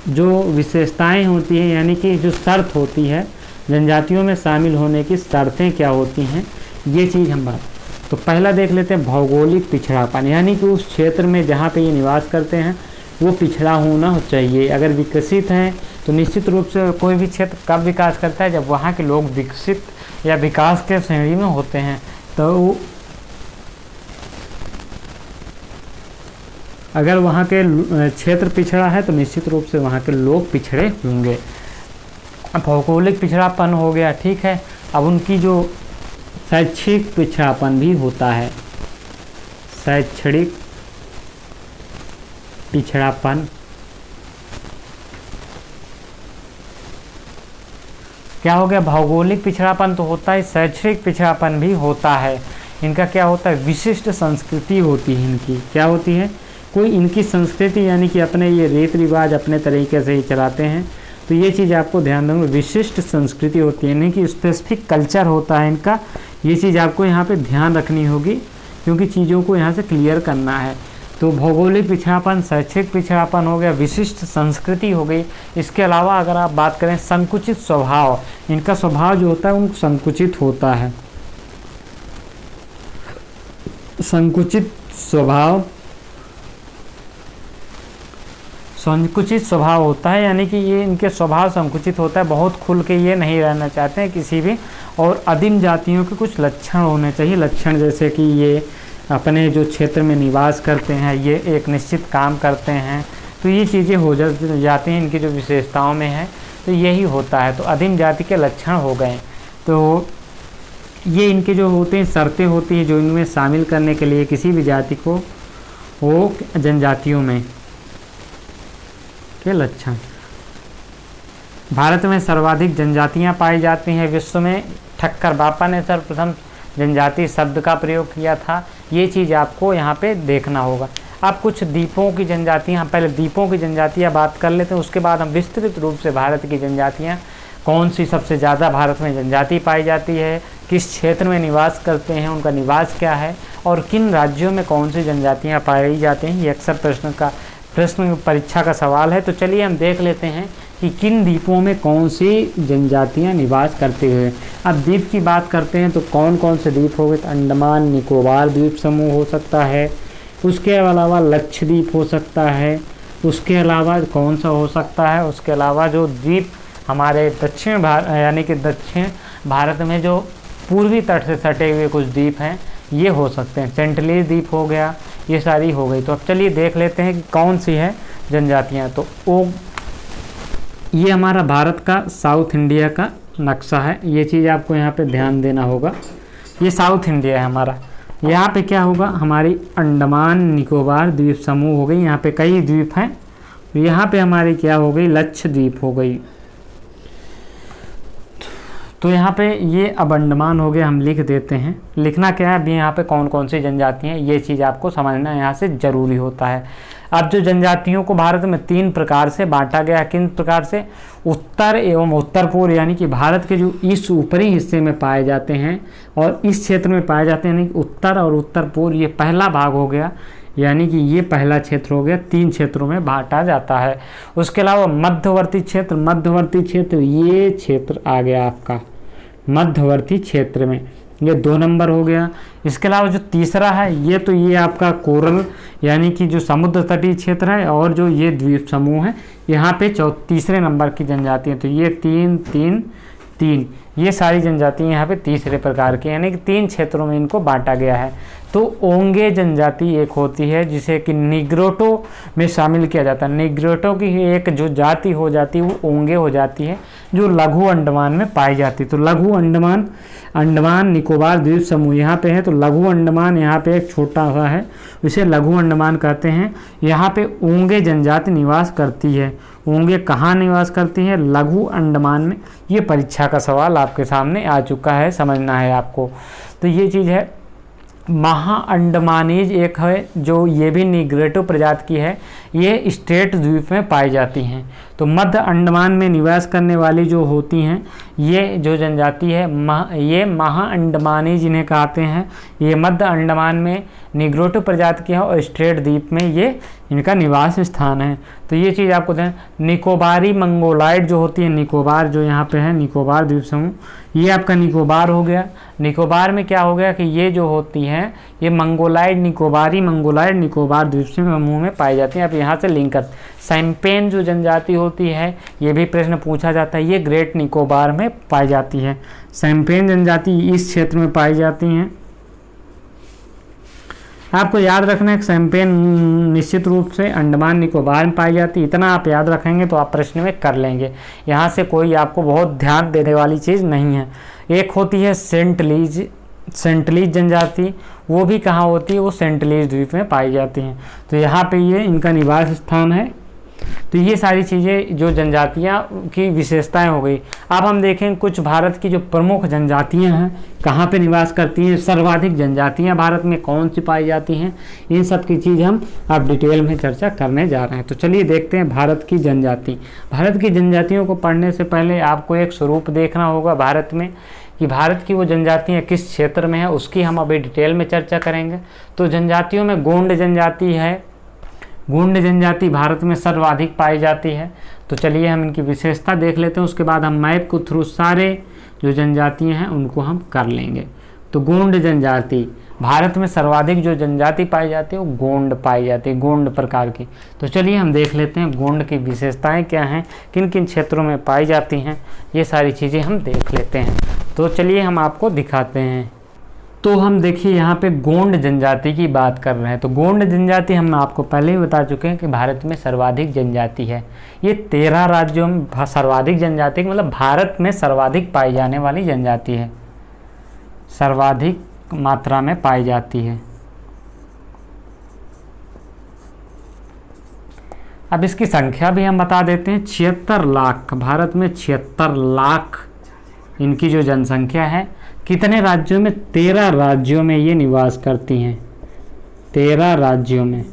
जो विशेषताएं होती हैं, यानी कि जो शर्त होती है, जनजातियों में शामिल होने की शर्तें क्या होती हैं, ये चीज़ हम बात। तो पहला देख लेते हैं भौगोलिक पिछड़ापन, यानी कि उस क्षेत्र में जहाँ पे ये निवास करते हैं वो पिछड़ा होना चाहिए। अगर विकसित हैं तो निश्चित रूप से कोई भी क्षेत्र कब विकास करता है? जब वहाँ के लोग विकसित या विकास के श्रेणी में होते हैं। तो अगर वहाँ के क्षेत्र पिछड़ा है तो निश्चित रूप से वहाँ के लोग पिछड़े होंगे। भौगोलिक पिछड़ापन हो गया, ठीक है। अब उनकी जो शैक्षिक पिछड़ापन भी होता है, शैक्षणिक पिछड़ापन क्या हो गया? भौगोलिक पिछड़ापन तो होता है, शैक्षणिक पिछड़ापन भी होता है। इनका क्या होता है? विशिष्ट संस्कृति होती है इनकी। क्या होती है? कोई इनकी संस्कृति, यानी कि अपने ये रीति रिवाज अपने तरीके से ही चलाते हैं। तो ये चीज़ आपको ध्यान देंगे, विशिष्ट संस्कृति होती है, यानी कि स्पेसिफिक कल्चर होता है इनका। ये चीज़ आपको यहाँ पे ध्यान रखनी होगी, क्योंकि चीज़ों को यहाँ से क्लियर करना है। तो भौगोलिक पिछड़ापन, शैक्षिक पिछड़ापन हो गया, विशिष्ट संस्कृति हो गई। इसके अलावा अगर आप बात करें संकुचित स्वभाव, इनका स्वभाव जो होता है वो संकुचित होता है। संकुचित स्वभाव होता है, यानी कि ये इनके स्वभाव संकुचित होता है, बहुत खुल के ये नहीं रहना चाहते हैं किसी भी। और आदिम जातियों के कुछ लक्षण होने चाहिए, लक्षण जैसे कि ये अपने जो क्षेत्र में निवास करते हैं, ये एक निश्चित काम करते हैं। तो ये चीज़ें हो जाती हैं इनकी जो विशेषताओं में है, तो यही होता है। तो आदिम जाति के लक्षण हो गए। तो ये इनके जो होते हैं शर्तें होती हैं जो इनमें शामिल करने के लिए किसी भी जाति को, वो जनजातियों में के लक्षण। भारत में सर्वाधिक जनजातियां पाई जाती हैं विश्व में। ठक्कर बापा ने सर्वप्रथम जनजाति शब्द का प्रयोग किया था। ये चीज़ आपको यहाँ पे देखना होगा। अब कुछ द्वीपों की जनजातियाँ, पहले द्वीपों की जनजातियाँ बात कर लेते हैं, उसके बाद हम विस्तृत रूप से भारत की जनजातियाँ, कौन सी सबसे ज़्यादा भारत में जनजाति पाई जाती है, किस क्षेत्र में निवास करते हैं, उनका निवास क्या है, और किन राज्यों में कौन सी जनजातियाँ पाई जाती हैं। ये अक्सर प्रश्न परीक्षा का सवाल है। तो चलिए हम देख लेते हैं कि किन द्वीपों में कौन सी जनजातियां निवास करते हुए। अब द्वीप की बात करते हैं तो कौन कौन से द्वीप हो गए, तो अंडमान निकोबार द्वीप समूह हो सकता है, उसके अलावा लक्षद्वीप हो सकता है, उसके अलावा कौन सा हो सकता है, उसके अलावा जो द्वीप हमारे दक्षिण भारत यानी कि दक्षिण भारत में जो पूर्वी तट से सटे हुए कुछ द्वीप हैं ये हो सकते हैं, सेंटलीज द्वीप हो गया, ये सारी हो गई। तो अब चलिए देख लेते हैं कि कौन सी है जनजातियाँ। तो वो ये हमारा भारत का साउथ इंडिया का नक्शा है, ये चीज़ आपको यहाँ पे ध्यान देना होगा। ये साउथ इंडिया है हमारा, यहाँ पे क्या होगा, हमारी अंडमान निकोबार द्वीप समूह हो गई, यहाँ पे कई द्वीप हैं। यहाँ पे हमारी क्या हो गई, लक्षद्वीप हो गई। तो यहाँ पे ये अब अंडमान हो गया, हम लिख देते हैं। लिखना क्या है, अभी यहाँ पे कौन कौन सी जनजाति हैं ये चीज़ आपको समझना यहाँ से ज़रूरी होता है। अब जो जनजातियों को भारत में 3 प्रकार से बांटा गया, किन प्रकार से, उत्तर एवं उत्तर पूर्व, यानी कि भारत के जो इस ऊपरी हिस्से में पाए जाते हैं और इस क्षेत्र में पाए जाते हैं, यानी कि उत्तर और उत्तर पूर्व, ये पहला भाग हो गया, यानी कि ये पहला क्षेत्र हो गया, 3 क्षेत्रों में बांटा जाता है। उसके अलावा मध्यवर्ती क्षेत्र, मध्यवर्ती क्षेत्र ये क्षेत्र आ गया आपका मध्यवर्ती क्षेत्र में, ये 2 नंबर हो गया। इसके अलावा जो तीसरा है ये तो ये आपका कोरल यानी कि जो समुद्र तटीय क्षेत्र है, और जो ये द्वीप समूह है यहाँ पे तीसरे नंबर की जनजाति है। तो ये 3 3 3 ये सारी जनजातियाँ यहाँ पे तीसरे प्रकार की, यानी कि 3 क्षेत्रों में इनको बांटा गया है। तो ओंगे जनजाति एक होती है जिसे कि निग्रोटो में शामिल किया जाता है। निग्रोटो की एक जो जाति हो जाती है वो ओंगे हो जाती है, जो लघु अंडमान में पाई जाती है। तो लघु अंडमान, अंडमान निकोबार द्वीप समूह यहाँ पे है, तो लघु अंडमान यहाँ पे एक छोटा सा है, इसे लघु अंडमान कहते हैं। यहाँ पे ओंगे जनजाति निवास करती है। ओंगे कहाँ निवास करती है, लघु अंडमान में। ये परीक्षा का सवाल आपके सामने आ चुका है, समझना है आपको। तो ये चीज़ है। महा अंडमानीज एक है जो ये भी निग्रोटो प्रजाति की है, ये स्ट्रेट द्वीप में पाई जाती हैं। तो मध्य अंडमान में निवास करने वाली जो होती हैं ये जो जनजाति है ये महा अंडमानीज इन्हें कहते हैं। ये मध्य अंडमान में निग्रोटो प्रजाति की है और स्ट्रेट द्वीप में ये इनका निवास स्थान है। तो ये चीज़ आपको दें। निकोबारी मंगोलाइड जो होती है, निकोबार जो यहाँ पे है, निकोबार द्वीप समूह, ये आपका निकोबार हो गया। निकोबार में क्या हो गया कि ये जो होती हैं ये मंगोलाइड, निकोबारी मंगोलाइड निकोबार द्वीप समूह में पाई जाती हैं। आप यहाँ से लिंक कर। सैम्पेन जो जनजाति होती है ये भी प्रश्न पूछा जाता है, ये ग्रेट निकोबार में पाई जाती है। सैम्पेन जनजाति इस क्षेत्र में पाई जाती हैं। आपको याद रखना है कि सैम्पेन निश्चित रूप से अंडमान निकोबार में पाई जाती है। इतना आप याद रखेंगे तो आप प्रश्न में कर लेंगे। यहाँ से कोई आपको बहुत ध्यान देने वाली चीज़ नहीं है। एक होती है सेंटलीज, सेंटलीज जनजाति, वो भी कहाँ होती है, वो सेंटलीज द्वीप में पाई जाती हैं। तो यहाँ पे ये इनका निवास स्थान है। तो ये सारी चीज़ें जो जनजातियाँ की विशेषताएं हो गई। अब हम देखें कुछ भारत की जो प्रमुख जनजातियाँ हैं कहाँ पे निवास करती हैं, सर्वाधिक जनजातियाँ भारत में कौन सी पाई जाती हैं, इन सब की चीज़ हम अब डिटेल में चर्चा करने जा रहे हैं। तो चलिए देखते हैं भारत की जनजाति। भारत की जनजातियों को पढ़ने से पहले आपको एक स्वरूप देखना होगा भारत में कि भारत की वो जनजातियाँ किस क्षेत्र में है, उसकी हम अभी डिटेल में चर्चा करेंगे। तो जनजातियों में गोंड जनजाति है। गोंड जनजाति भारत में सर्वाधिक पाई जाती है। तो चलिए हम इनकी विशेषता देख लेते हैं, उसके बाद हम मैप के थ्रू सारे जो जनजातियाँ हैं उनको हम कर लेंगे। तो गोंड जनजाति भारत में सर्वाधिक जो जनजाति पाई जाती है वो गोंड पाई जाती है, गोंड प्रकार की। तो चलिए हम देख लेते हैं गोंड की विशेषताएं क्या हैं, किन किन क्षेत्रों में पाई जाती हैं, ये सारी चीज़ें हम देख लेते हैं। तो चलिए हम आपको दिखाते हैं। तो हम देखिए यहाँ पे गोंड जनजाति की बात कर रहे हैं। तो गोंड जनजाति हम आपको पहले ही बता चुके हैं कि भारत में सर्वाधिक जनजाति है। ये 13 राज्यों में सर्वाधिक जनजाति मतलब भारत में सर्वाधिक पाई जाने वाली जनजाति है, सर्वाधिक मात्रा में पाई जाती है। अब इसकी संख्या भी हम बता देते हैं, 76 लाख। भारत में 76 लाख इनकी जो जनसंख्या है। कितने राज्यों में, 13 राज्यों में ये निवास करती हैं, 13 राज्यों में।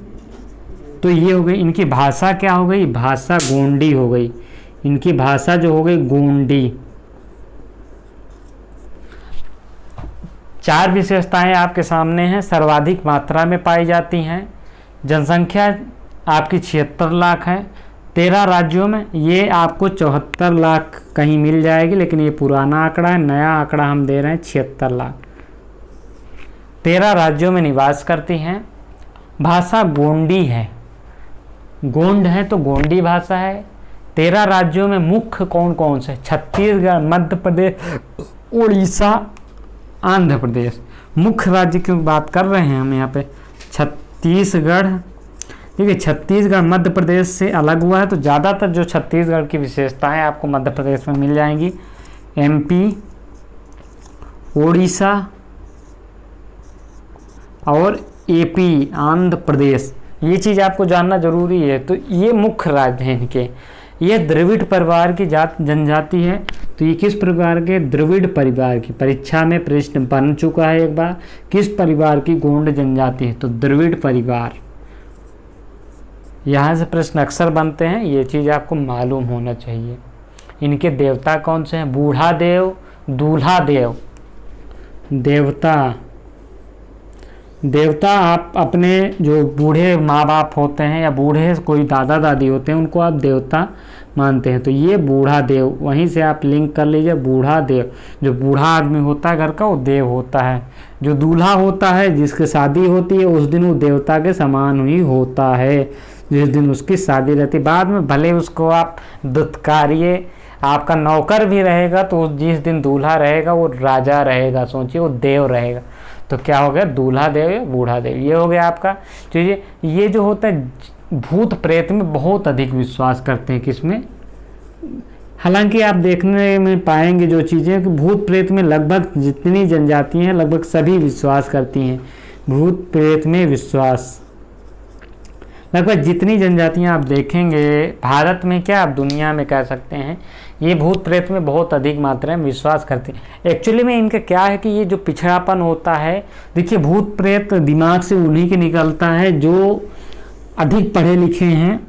तो ये हो गई इनकी भाषा, क्या हो गई, भाषा गोंडी हो गई। इनकी भाषा जो हो गई गोंडी। 4 विशेषताएं आपके सामने हैं, सर्वाधिक मात्रा में पाई जाती हैं। जनसंख्या आपकी 76 लाख है। 13 राज्यों में, ये आपको 74 लाख कहीं मिल जाएगी, लेकिन ये पुराना आंकड़ा है, नया आंकड़ा हम दे रहे हैं 76 लाख। 13 राज्यों में निवास करती हैं। भाषा गोंडी है, गोंड है तो गोंडी भाषा है। 13 राज्यों में मुख्य कौन कौन से? छत्तीसगढ़, मध्य प्रदेश, उड़ीसा, आंध्र प्रदेश। मुख्य राज्य की बात कर रहे हैं हम यहाँ पे, छत्तीसगढ़। देखिए छत्तीसगढ़ मध्य प्रदेश से अलग हुआ है, तो ज़्यादातर जो छत्तीसगढ़ की विशेषताएं आपको मध्य प्रदेश में मिल जाएंगी। एमपी, उड़ीसा और एपी, आंध्र प्रदेश, ये चीज़ आपको जानना जरूरी है। तो ये मुख्य राज्य हैं इनके। ये द्रविड़ परिवार की जनजाति है। तो ये किस प्रकार के? द्रविड़ परिवार की। परीक्षा में प्रश्न बन चुका है एक बार, किस परिवार की गोंड जनजाति है? तो द्रविड़ परिवार। यहाँ से प्रश्न अक्सर बनते हैं, ये चीज़ आपको मालूम होना चाहिए। इनके देवता कौन से हैं? बूढ़ा देव, दूल्हा देव। देवता आप अपने जो बूढ़े माँ बाप होते हैं या बूढ़े कोई दादा दादी होते हैं, उनको आप देवता मानते हैं। तो ये बूढ़ा देव, वहीं से आप लिंक कर लीजिए। बूढ़ा देव, जो बूढ़ा आदमी होता है घर का, वो देव होता है। जो दूल्हा होता है, जिसकी शादी होती है, उस दिन वो देवता के समान ही होता है, जिस दिन उसकी शादी रहती। बाद में भले उसको आप दुत्कारिए, आपका नौकर भी रहेगा, तो जिस दिन दूल्हा रहेगा वो राजा रहेगा, सोचिए वो देव रहेगा। तो क्या हो गया? दूल्हा देव या बूढ़ा देव, ये हो गया आपका। तो ये जो होता है, भूत प्रेत में बहुत अधिक विश्वास करते हैं। किसमें? हालांकि आप देखने में पाएंगे जो चीज़ें कि भूत प्रेत में लगभग जितनी जनजातियां हैं, लगभग सभी विश्वास करती हैं। भूत प्रेत में विश्वास लगभग जितनी जनजातियां आप देखेंगे भारत में, क्या आप दुनिया में कह सकते हैं, ये भूत प्रेत में बहुत अधिक मात्रा में विश्वास करते हैं। एक्चुअली में इनका क्या है कि ये जो पिछड़ापन होता है, देखिए भूत प्रेत दिमाग से उन्हीं के निकलता है जो अधिक पढ़े लिखे हैं।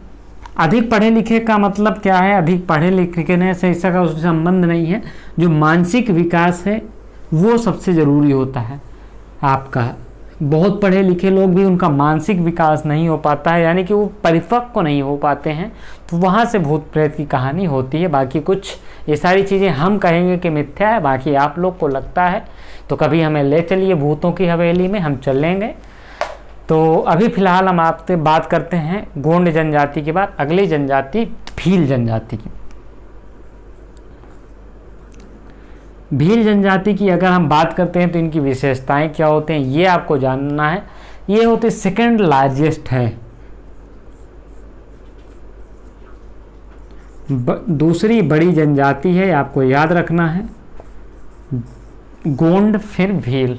अधिक पढ़े लिखे का मतलब क्या है? अधिक पढ़े लिखने से इसका उससे संबंध नहीं है। जो मानसिक विकास है वो सबसे ज़रूरी होता है आपका। बहुत पढ़े लिखे लोग भी, उनका मानसिक विकास नहीं हो पाता है, यानी कि वो परिपक्व नहीं हो पाते हैं, तो वहाँ से भूत प्रेत की कहानी होती है। बाकी कुछ ये सारी चीज़ें हम कहेंगे कि मिथ्या है, बाकी आप लोग को लगता है तो कभी हमें ले चलिए भूतों की हवेली में, हम चलेंगे। तो अभी फ़िलहाल हम आपसे बात करते हैं गोंड जनजाति के बाद अगली जनजाति भील जनजाति की। भील जनजाति की अगर हम बात करते हैं तो इनकी विशेषताएं क्या होते हैं, ये आपको जानना है। ये होते सेकंड लार्जेस्ट है, दूसरी बड़ी जनजाति है, आपको याद रखना है। गोंड फिर भील,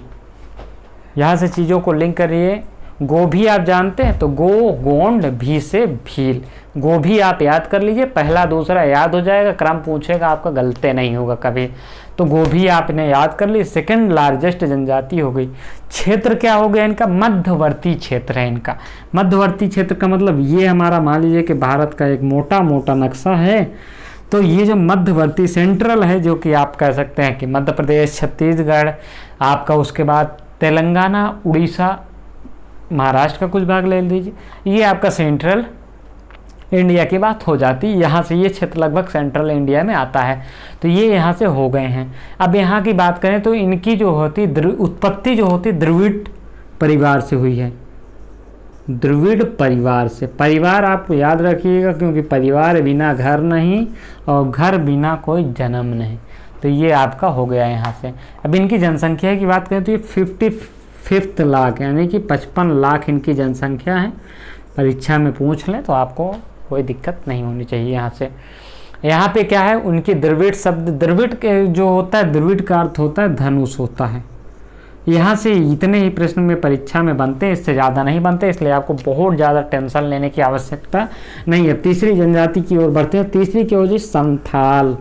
यहाँ से चीज़ों को लिंक करिए। गो भी आप जानते हैं, तो गो, गोंड, भी से भील। गो भी आप याद कर लीजिए, पहला दूसरा याद हो जाएगा, क्रम पूछेगा आपका, गलते नहीं होगा कभी। तो गो भी आपने याद कर ली। सेकंड लार्जेस्ट जनजाति हो गई। क्षेत्र क्या हो गया इनका? मध्यवर्ती क्षेत्र है इनका। मध्यवर्ती क्षेत्र का मतलब ये हमारा मान लीजिए कि भारत का एक मोटा मोटा नक्शा है, तो ये जो मध्यवर्ती सेंट्रल है, जो कि आप कह सकते हैं कि मध्य प्रदेश, छत्तीसगढ़ आपका, उसके बाद तेलंगाना, उड़ीसा, महाराष्ट्र का कुछ भाग ले लीजिए, ये आपका सेंट्रल इंडिया की बात हो जाती है। यहाँ से ये क्षेत्र लगभग सेंट्रल इंडिया में आता है। तो ये यहाँ से हो गए हैं। अब यहाँ की बात करें तो इनकी जो होती उत्पत्ति जो होती द्रविड़ परिवार से हुई है। द्रविड़ परिवार से, परिवार आप याद रखिएगा, क्योंकि परिवार बिना घर नहीं और घर बिना कोई जन्म नहीं। तो ये आपका हो गया यहाँ से। अब इनकी जनसंख्या की बात करें तो ये 55 लाख, यानी कि 55 लाख इनकी जनसंख्या है। परीक्षा में पूछ लें तो आपको कोई दिक्कत नहीं होनी चाहिए। यहाँ से यहाँ पे क्या है, उनकी द्रविड़ शब्द, द्रविड़ के जो होता है, द्रविड़ का अर्थ होता है धनुष होता है। यहाँ से इतने ही प्रश्न में परीक्षा में बनते हैं, इससे ज़्यादा नहीं बनते, इसलिए आपको बहुत ज़्यादा टेंशन लेने की आवश्यकता नहीं है। तीसरी जनजाति की ओर बढ़ते हैं। तीसरी की होगी संथाल।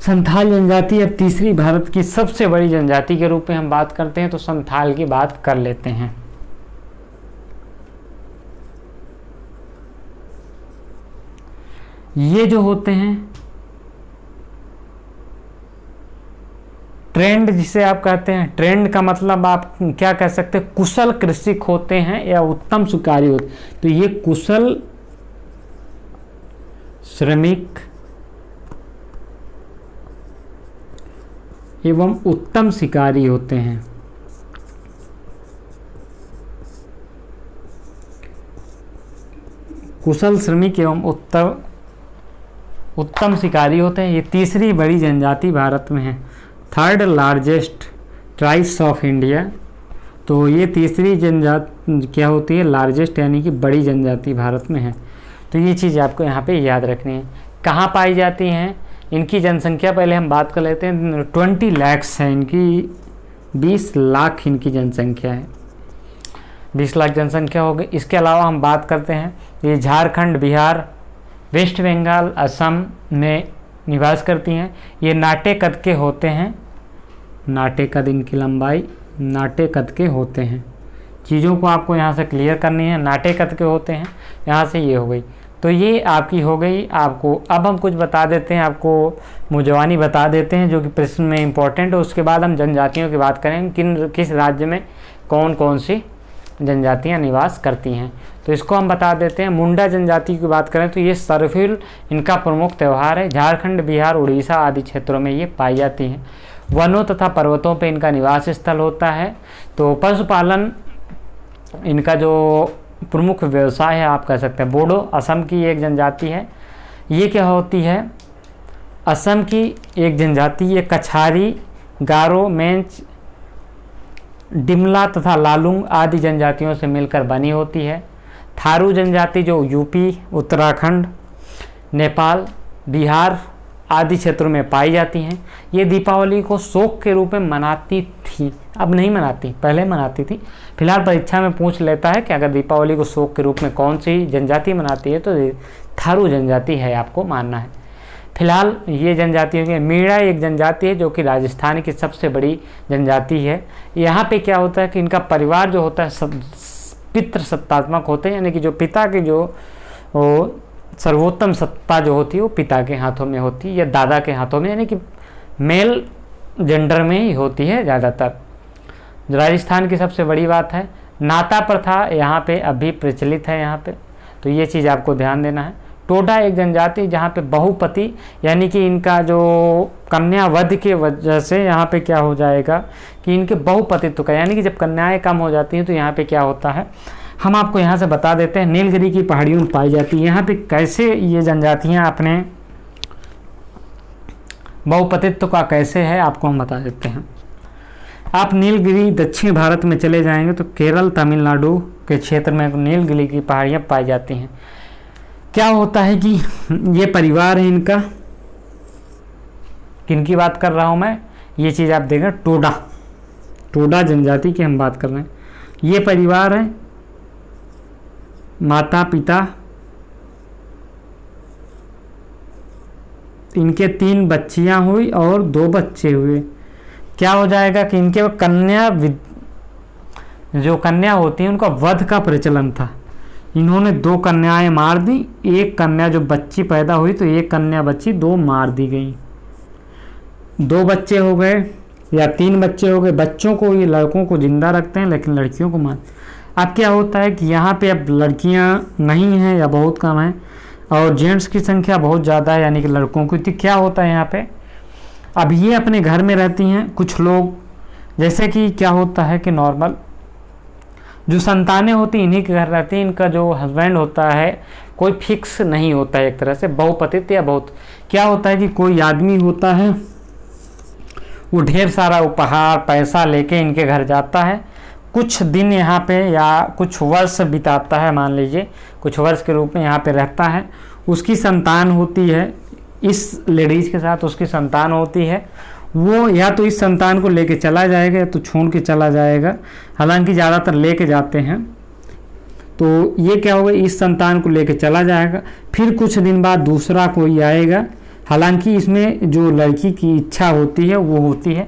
संथाल जनजाति अब तीसरी भारत की सबसे बड़ी जनजाति के रूप में हम बात करते हैं, तो संथाल की बात कर लेते हैं। ये जो होते हैं ट्रेंड, जिसे आप कहते हैं, ट्रेंड का मतलब आप क्या कह सकते हैं, कुशल कृषिक होते हैं या उत्तम शिकारी होते हैं। तो ये कुशल श्रमिक एवं उत्तम शिकारी होते हैं। कुशल श्रमिक एवं उत्तम शिकारी होते हैं। ये तीसरी बड़ी जनजाति भारत में है, third largest tribes of India. तो ये तीसरी जनजाति क्या होती है, लार्जेस्ट यानी कि बड़ी जनजाति भारत में है। तो ये चीज़ आपको यहाँ पे याद रखनी है। कहाँ पाई जाती हैं, इनकी जनसंख्या पहले हम बात कर लेते हैं। 20 लाख है इनकी, 20 लाख इनकी जनसंख्या है, 20 लाख जनसंख्या हो गई। इसके अलावा हम बात करते हैं, ये झारखंड, बिहार, वेस्ट बंगाल, असम में निवास करती हैं। ये नाटे कद के होते हैं, नाटे कद इनकी लंबाई नाटे कद के होते हैं। चीज़ों को आपको यहाँ से क्लियर करनी है, नाटे कद के होते हैं। यहाँ से ये हो गई, तो ये आपकी हो गई। आपको अब हम कुछ बता देते हैं, आपको मुजवानी बता देते हैं जो कि प्रश्न में इम्पोर्टेंट है। उसके बाद हम जनजातियों की बात करें, किस राज्य में कौन कौन सी जनजातियाँ निवास करती हैं। तो इसको हम बता देते हैं। मुंडा जनजाति की बात करें तो ये सरहुल इनका प्रमुख त्यौहार है। झारखंड, बिहार, उड़ीसा आदि क्षेत्रों में ये पाई जाती हैं। वनों तथा पर्वतों पे इनका निवास स्थल होता है। तो पशुपालन इनका जो प्रमुख व्यवसाय है आप कह सकते हैं। बोडो असम की एक जनजाति है। ये क्या होती है, असम की एक जनजाति, ये कछारी, गारो, मेंच, डिमला तथा लालुंग आदि जनजातियों से मिलकर बनी होती है। थारू जनजाति जो यूपी, उत्तराखंड, नेपाल, बिहार आदि क्षेत्रों में पाई जाती हैं। ये दीपावली को शोक के रूप में मनाती थी, अब नहीं मनाती, पहले मनाती थी। फिलहाल परीक्षा में पूछ लेता है कि अगर दीपावली को शोक के रूप में कौन सी जनजाति मनाती है तो थारू जनजाति है, आपको मानना है। फिलहाल ये जनजातियों की मीणा एक जनजाति है जो कि राजस्थान की सबसे बड़ी जनजाति है। यहाँ पे क्या होता है कि इनका परिवार जो होता है पितृ सत्तात्मक होते हैं, यानी कि जो पिता के जो सर्वोत्तम सत्ता जो होती है वो पिता के हाथों में होती है या दादा के हाथों में, यानी कि मेल जेंडर में ही होती है ज़्यादातर। राजस्थान की सबसे बड़ी बात है, नाता प्रथा यहाँ पे अभी प्रचलित है यहाँ पे, तो ये चीज़ आपको ध्यान देना है। टोडा एक जनजाति जहाँ पे बहुपति यानी कि इनका जो कन्या वध के वजह से यहाँ पे क्या हो जाएगा कि इनके बहुपतित्व का, यानी कि जब कन्याएं कम हो जाती हैं तो यहाँ पे क्या होता है, हम आपको यहाँ से बता देते हैं। नीलगिरी की पहाड़ियों में पाई जाती है। यहाँ पे कैसे ये जनजातियाँ अपने बहुपतित्व का कैसे है आपको हम बता देते हैं। आप नीलगिरी दक्षिण भारत में चले जाएंगे तो केरल, तमिलनाडु के क्षेत्र में नीलगिरी की पहाड़ियाँ पाई जाती हैं। क्या होता है कि ये परिवार है इनका, किनकी बात कर रहा हूँ मैं, ये चीज़ आप देखें, टोडा जनजाति की हम बात कर रहे हैं। ये परिवार है, माता पिता, इनके 3 बच्चियां हुई और 2 बच्चे हुए। क्या हो जाएगा कि इनके जो कन्या होती हैं उनका वध का प्रचलन था। इन्होंने 2 कन्याएं मार दी, एक कन्या जो बच्ची पैदा हुई तो एक कन्या बच्ची 2 मार दी गई। 2 बच्चे हो गए या 3 बच्चे हो गए। बच्चों को, ये लड़कों को जिंदा रखते हैं लेकिन लड़कियों को मार। अब क्या होता है कि यहाँ पे अब लड़कियाँ नहीं हैं या बहुत कम हैं और जेंट्स की संख्या बहुत ज़्यादा है, यानी कि लड़कों की। तो क्या होता है यहाँ पे, अब ये अपने घर में रहती हैं। कुछ लोग जैसे कि क्या होता है कि नॉर्मल जो संतानें होती हैं इन्हीं के घर रहती हैं। इनका जो हस्बैंड होता है कोई फिक्स नहीं होता है, एक तरह से बहुपतित या बहुत। क्या होता है कि कोई आदमी होता है वो ढेर सारा उपहार पैसा लेके इनके घर जाता है, कुछ दिन यहाँ पे या कुछ वर्ष बिताता है, मान लीजिए कुछ वर्ष के रूप में यहाँ पे रहता है। उसकी संतान होती है, इस लेडीज़ के साथ उसकी संतान होती है। वो या तो इस संतान को लेके चला जाएगा या तो छोड़ के चला जाएगा, हालांकि ज़्यादातर लेके जाते हैं। तो ये क्या होगा, इस संतान को लेके चला जाएगा, फिर कुछ दिन बाद दूसरा कोई आएगा, हालांकि इसमें जो लड़की की इच्छा होती है वो होती है।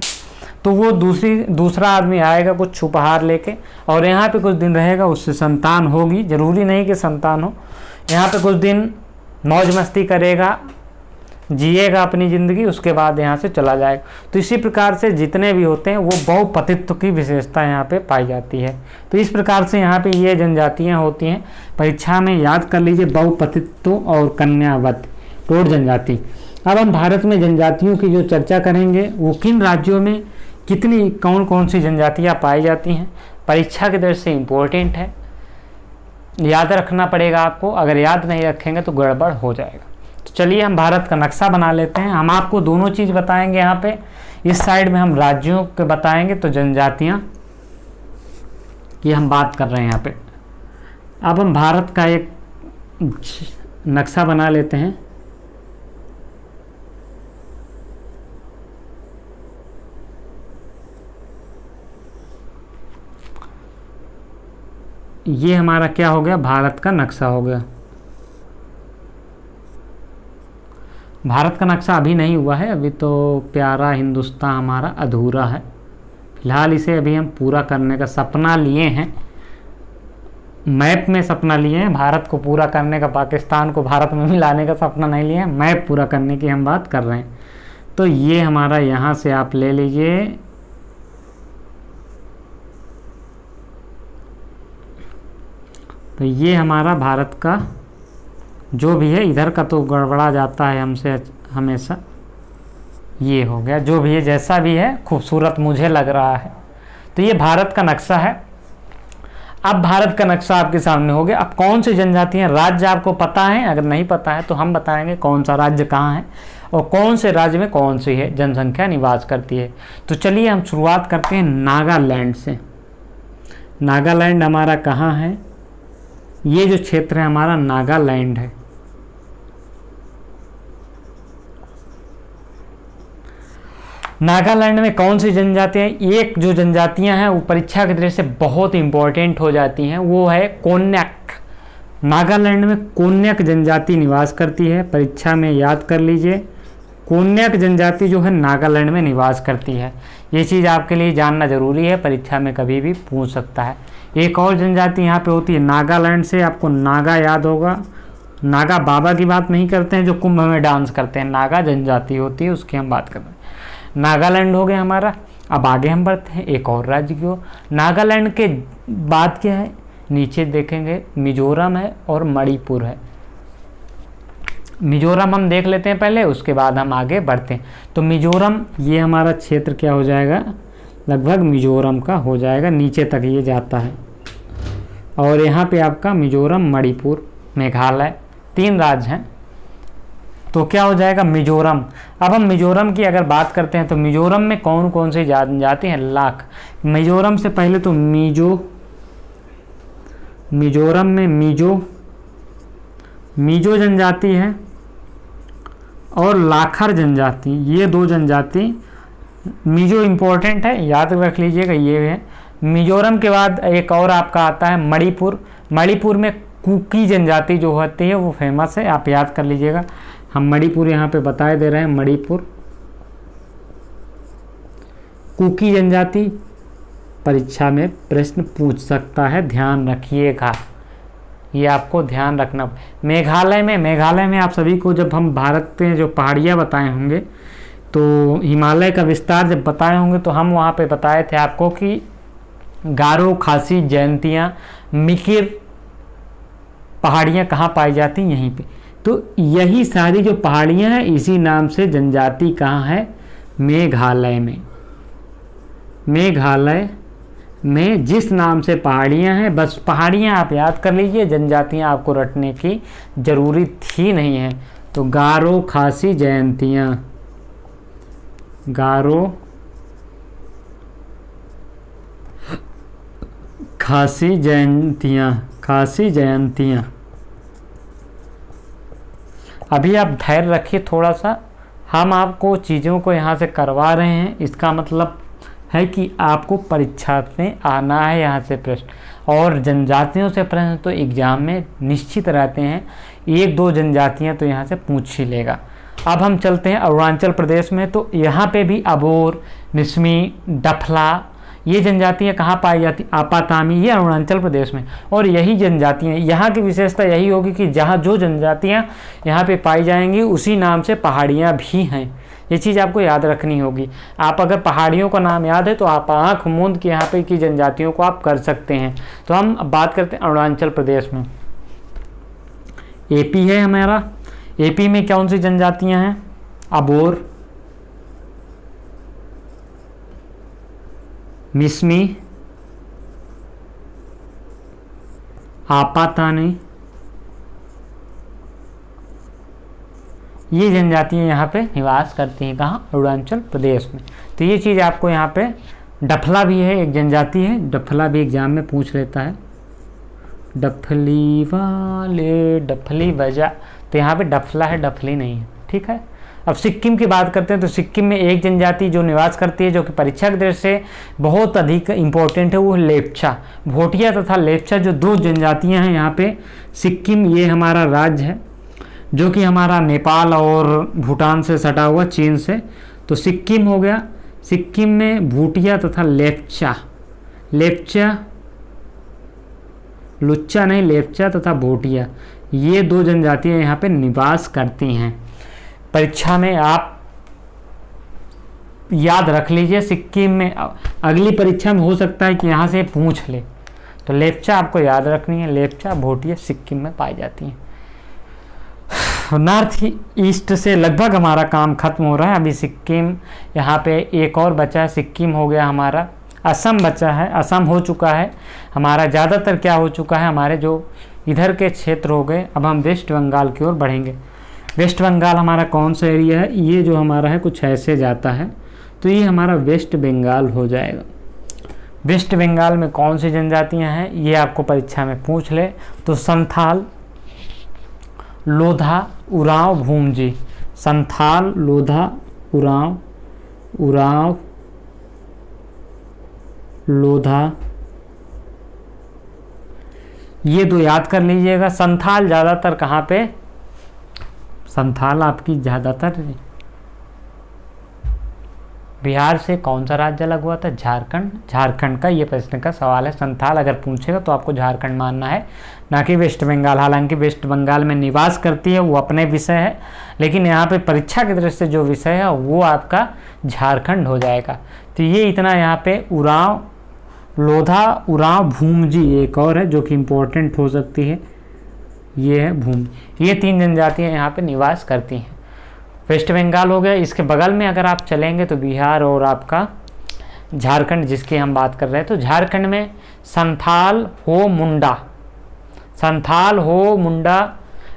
तो वो दूसरा आदमी आएगा कुछ उपहार लेके और यहाँ पे कुछ दिन रहेगा, उससे संतान होगी, ज़रूरी नहीं कि संतान हो। यहाँ पे कुछ दिन मौज मस्ती करेगा, जिएगा अपनी ज़िंदगी, उसके बाद यहाँ से चला जाएगा। तो इसी प्रकार से जितने भी होते हैं वो बहुपतित्व की विशेषता यहाँ पे पाई जाती है। तो इस प्रकार से यहाँ पे ये जनजातियाँ होती हैं। परीक्षा में याद कर लीजिए बहुपतित्व और कन्यावध, एक्सपोर्ट जनजाति। अब हम भारत में जनजातियों की जो चर्चा करेंगे, वो किन राज्यों में कितनी कौन कौन सी जनजातियाँ पाई जाती हैं, परीक्षा की दृष्टि से इम्पोर्टेंट है, याद रखना पड़ेगा आपको। अगर याद नहीं रखेंगे तो गड़बड़ हो जाएगा। तो चलिए हम भारत का नक्शा बना लेते हैं। हम आपको दोनों चीज़ बताएंगे। यहाँ पे इस साइड में हम राज्यों के बताएंगे, तो जनजातियाँ की हम बात कर रहे हैं यहाँ पे। अब हम भारत का एक नक्शा बना लेते हैं। ये हमारा क्या हो गया, भारत का नक्शा हो गया। भारत का नक्शा अभी नहीं हुआ है, अभी तो प्यारा हिंदुस्तान हमारा अधूरा है। फिलहाल इसे अभी हम पूरा करने का सपना लिए हैं, मैप में सपना लिए हैं। भारत को पूरा करने का, पाकिस्तान को भारत में मिलाने का सपना नहीं लिए हैं, मैप पूरा करने की हम बात कर रहे हैं। तो ये हमारा यहाँ से आप ले लीजिए, तो ये हमारा भारत का जो भी है, इधर का तो गड़बड़ा जाता है हमसे हमेशा। ये हो गया, जो भी है जैसा भी है, खूबसूरत मुझे लग रहा है। तो ये भारत का नक्शा है। अब भारत का नक्शा आपके सामने हो गया। अब कौन सी जनजातियाँ, राज्य आपको पता है? अगर नहीं पता है तो हम बताएंगे कौन सा राज्य कहाँ है और कौन से राज्य में कौन सी है जनसंख्या निवास करती है। तो चलिए हम शुरुआत करते हैं नागालैंड से। नागालैंड हमारा कहाँ है? ये जो क्षेत्र है हमारा नागालैंड है। नागालैंड में कौन सी जनजातियाँ? एक जो जनजातियाँ हैं वो परीक्षा की दृष्टि से बहुत इंपॉर्टेंट हो जाती हैं, वो है कोन्याक। नागालैंड में कोन्याक जनजाति निवास करती है। परीक्षा में याद कर लीजिए, कोन्याक जनजाति जो है नागालैंड में निवास करती है। ये चीज़ आपके लिए जानना जरूरी है, परीक्षा में कभी भी पूछ सकता है। एक और जनजाति यहाँ पे होती है नागालैंड से, आपको नागा याद होगा। नागा बाबा की बात नहीं करते हैं जो कुंभ में डांस करते हैं, नागा जनजाति होती है, उसकी हम बात कर रहे हैं। नागालैंड हो गया हमारा। अब आगे हम बढ़ते हैं एक और राज्य की ओर। नागालैंड के बाद क्या है, नीचे देखेंगे मिजोरम है और मणिपुर है। मिजोरम हम देख लेते हैं पहले, उसके बाद हम आगे बढ़ते हैं। तो मिजोरम, ये हमारा क्षेत्र क्या हो जाएगा, लगभग मिजोरम का हो जाएगा, नीचे तक ये जाता है। और यहाँ पे आपका मिजोरम, मणिपुर, मेघालय, 3 राज्य हैं। तो क्या हो जाएगा, मिजोरम। अब हम मिजोरम की अगर बात करते हैं तो मिजोरम में कौन कौन सी जनजाति हैं, लाख। मिजोरम से पहले तो मिजोरम में मिजो जनजाति है और लाखर जनजाति, ये 2 जनजाति। मिजो इम्पोर्टेंट है, याद रख लीजिएगा, ये है। मिजोरम के बाद एक और आपका आता है मणिपुर। मणिपुर में कुकी जनजाति जो होती है वो फेमस है, आप याद कर लीजिएगा। हम मणिपुर यहाँ पे बताए दे रहे हैं, मणिपुर कुकी जनजाति। परीक्षा में प्रश्न पूछ सकता है, ध्यान रखिएगा, ये आपको ध्यान रखना। मेघालय में आप सभी को जब हम भारत में जो पहाड़ियाँ बताए होंगे, तो हिमालय का विस्तार जब बताए होंगे, तो हम वहाँ पे बताए थे आपको कि गारो, खासी, जयंतियाँ, मिकिर पहाड़ियाँ कहाँ पाई जाती, यहीं पे। तो यही सारी जो पहाड़ियाँ हैं, इसी नाम से जनजाति कहाँ है, मेघालय में। मेघालय में जिस नाम से पहाड़ियाँ हैं, बस पहाड़ियाँ आप याद कर लीजिए, जनजातियाँ आपको रटने की ज़रूरत ही नहीं है। तो गारो, खासी, जयंतियाँ, गारो, खासी, जयंतियाँ। अभी आप धैर्य रखिए थोड़ा सा, हम आपको चीज़ों को यहाँ से करवा रहे हैं, इसका मतलब है कि आपको परीक्षा में आना है यहाँ से प्रश्न। और जनजातियों से प्रश्न तो एग्जाम में निश्चित रहते हैं, 1-2 जनजातियाँ तो यहाँ से पूछ ही लेगा। अब हम चलते हैं अरुणाचल प्रदेश में। तो यहाँ पे भी अबोर, निस्मी, डफला, ये जनजातियाँ कहाँ पाई जाती, आपातामी, ये अरुणाचल प्रदेश में। और यही जनजातियाँ, यहाँ की विशेषता यही होगी कि जहाँ जो जनजातियाँ यहाँ पे पाई जाएंगी, उसी नाम से पहाड़ियाँ भी हैं। ये चीज़ आपको याद रखनी होगी। आप अगर पहाड़ियों का नाम याद है तो आप आँख मूंद के यहाँ पे की जनजातियों को आप कर सकते हैं। तो हम अब बात करते हैं अरुणाचल प्रदेश में। एपी है हमारा। एपी में कौन सी जनजातियां हैं? अबोर, मिसमी, आपातानी, ये जनजातियां यहाँ पे निवास करती हैं। कहाँ? अरुणाचल प्रदेश में। तो ये चीज़ आपको यहाँ पे, डफला भी है एक जनजाति है, डफला भी एग्जाम में पूछ लेता है, डफली वाले डफली बजा, तो यहाँ पे डफला है, डफली नहीं है, ठीक है। अब सिक्किम की बात करते हैं तो सिक्किम में एक जनजाति जो निवास करती है, जो कि परीक्षा की दृष्टि से बहुत अधिक इम्पोर्टेंट है, वो लेप्चा। भोटिया तथा लेप्चा जो दो जनजातियां हैं यहाँ पे सिक्किम, ये हमारा राज्य है जो कि हमारा नेपाल और भूटान से सटा हुआ, चीन से। तो सिक्किम हो गया, सिक्किम में भूटिया तथा लेप्चा, लेप्चा लुच्चा नहीं, लेप्चा तथा भोटिया, ये दो जनजातियां यहाँ पे निवास करती हैं। परीक्षा में आप याद रख लीजिए, सिक्किम में अगली परीक्षा में हो सकता है कि यहाँ से पूछ ले, तो लेप्चा आपको याद रखनी है, लेप्चा भोटिया सिक्किम में पाई जाती हैं। नॉर्थ ईस्ट से लगभग हमारा काम खत्म हो रहा है, अभी सिक्किम यहाँ पे एक और बचा है, सिक्किम हो गया हमारा, असम बचा है, असम हो चुका है हमारा, ज़्यादातर क्या हो चुका है हमारे जो इधर के क्षेत्र हो गए। अब हम वेस्ट बंगाल की ओर बढ़ेंगे। वेस्ट बंगाल हमारा कौन सा एरिया है? ये जो हमारा है कुछ ऐसे जाता है, तो ये हमारा वेस्ट बंगाल हो जाएगा। वेस्ट बंगाल में कौन सी जनजातियां हैं ये आपको परीक्षा में पूछ ले, तो संथाल, लोधा, उरांव, भूमजी। संथाल, लोधा, उरांव, उरांव, लोधा, ये दो याद कर लीजिएगा। संथाल ज़्यादातर कहाँ पे? संथाल आपकी ज़्यादातर बिहार से कौन सा राज्य अलग हुआ था? झारखंड। झारखंड का ये प्रश्न का सवाल है। संथाल अगर पूछेगा तो आपको झारखंड मानना है, ना कि वेस्ट बंगाल। हालांकि वेस्ट बंगाल में निवास करती है, वो अपने विषय है, लेकिन यहाँ पे परीक्षा की दृष्टि से जो विषय है वो आपका झारखंड हो जाएगा। तो ये इतना यहाँ पे उरांव, लोधा, उरांव, भूमजी एक और है जो कि इम्पोर्टेंट हो सकती है, ये है भूमजी। ये तीन जनजातियाँ यहाँ पे निवास करती हैं। वेस्ट बंगाल हो गया, इसके बगल में अगर आप चलेंगे तो बिहार और आपका झारखंड जिसकी हम बात कर रहे हैं, तो झारखंड में संथाल हो मुंडा, संथाल हो मुंडा।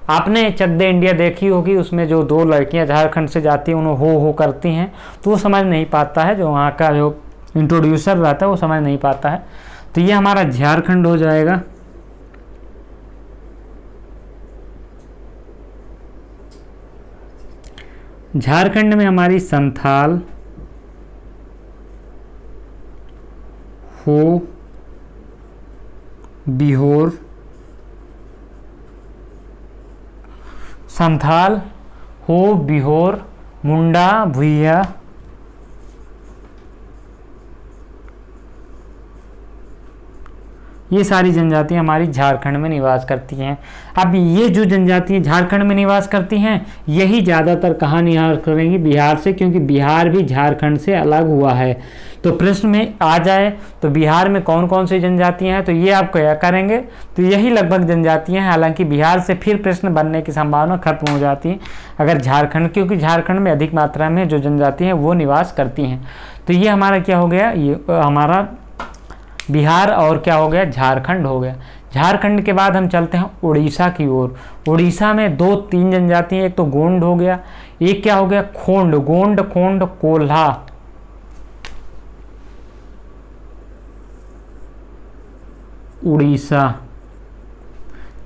आपने चक दे इंडिया देखी होगी, उसमें जो दो लड़कियां झारखंड से जाती हैं उन्हें हो करती हैं, तो वो समझ नहीं पाता है, जो वहाँ का जो इंट्रोड्यूसर रहता है वो समझ नहीं पाता है। तो ये हमारा झारखंड हो जाएगा। झारखंड में हमारी संथाल, हो, बिहोर, संथाल, हो, बिहोर, मुंडा, भुइया, ये सारी जनजातियां हमारी झारखंड में निवास करती हैं। अब ये जो जनजातियां झारखंड में निवास करती हैं, यही ज़्यादातर कहाँ निवास करेंगी? बिहार से, क्योंकि बिहार भी झारखंड से अलग हुआ है। तो प्रश्न में आ जाए तो बिहार में कौन कौन सी जनजातियां हैं, तो ये आप क्या करेंगे? तो यही लगभग जनजातियां हैं। हालांकि बिहार से फिर प्रश्न बनने की संभावना खत्म हो जाती है अगर झारखंड, क्योंकि झारखंड में अधिक मात्रा में जो जनजाति हैं वो निवास करती हैं। तो ये हमारा क्या हो गया? ये हमारा बिहार और क्या हो गया? झारखंड हो गया। झारखंड के बाद हम चलते हैं उड़ीसा की ओर। उड़ीसा में दो तीन जनजाति हैं, एक तो गोंड हो गया, एक क्या हो गया? खोंड। गोंड, खोंड, कोल्हा। उड़ीसा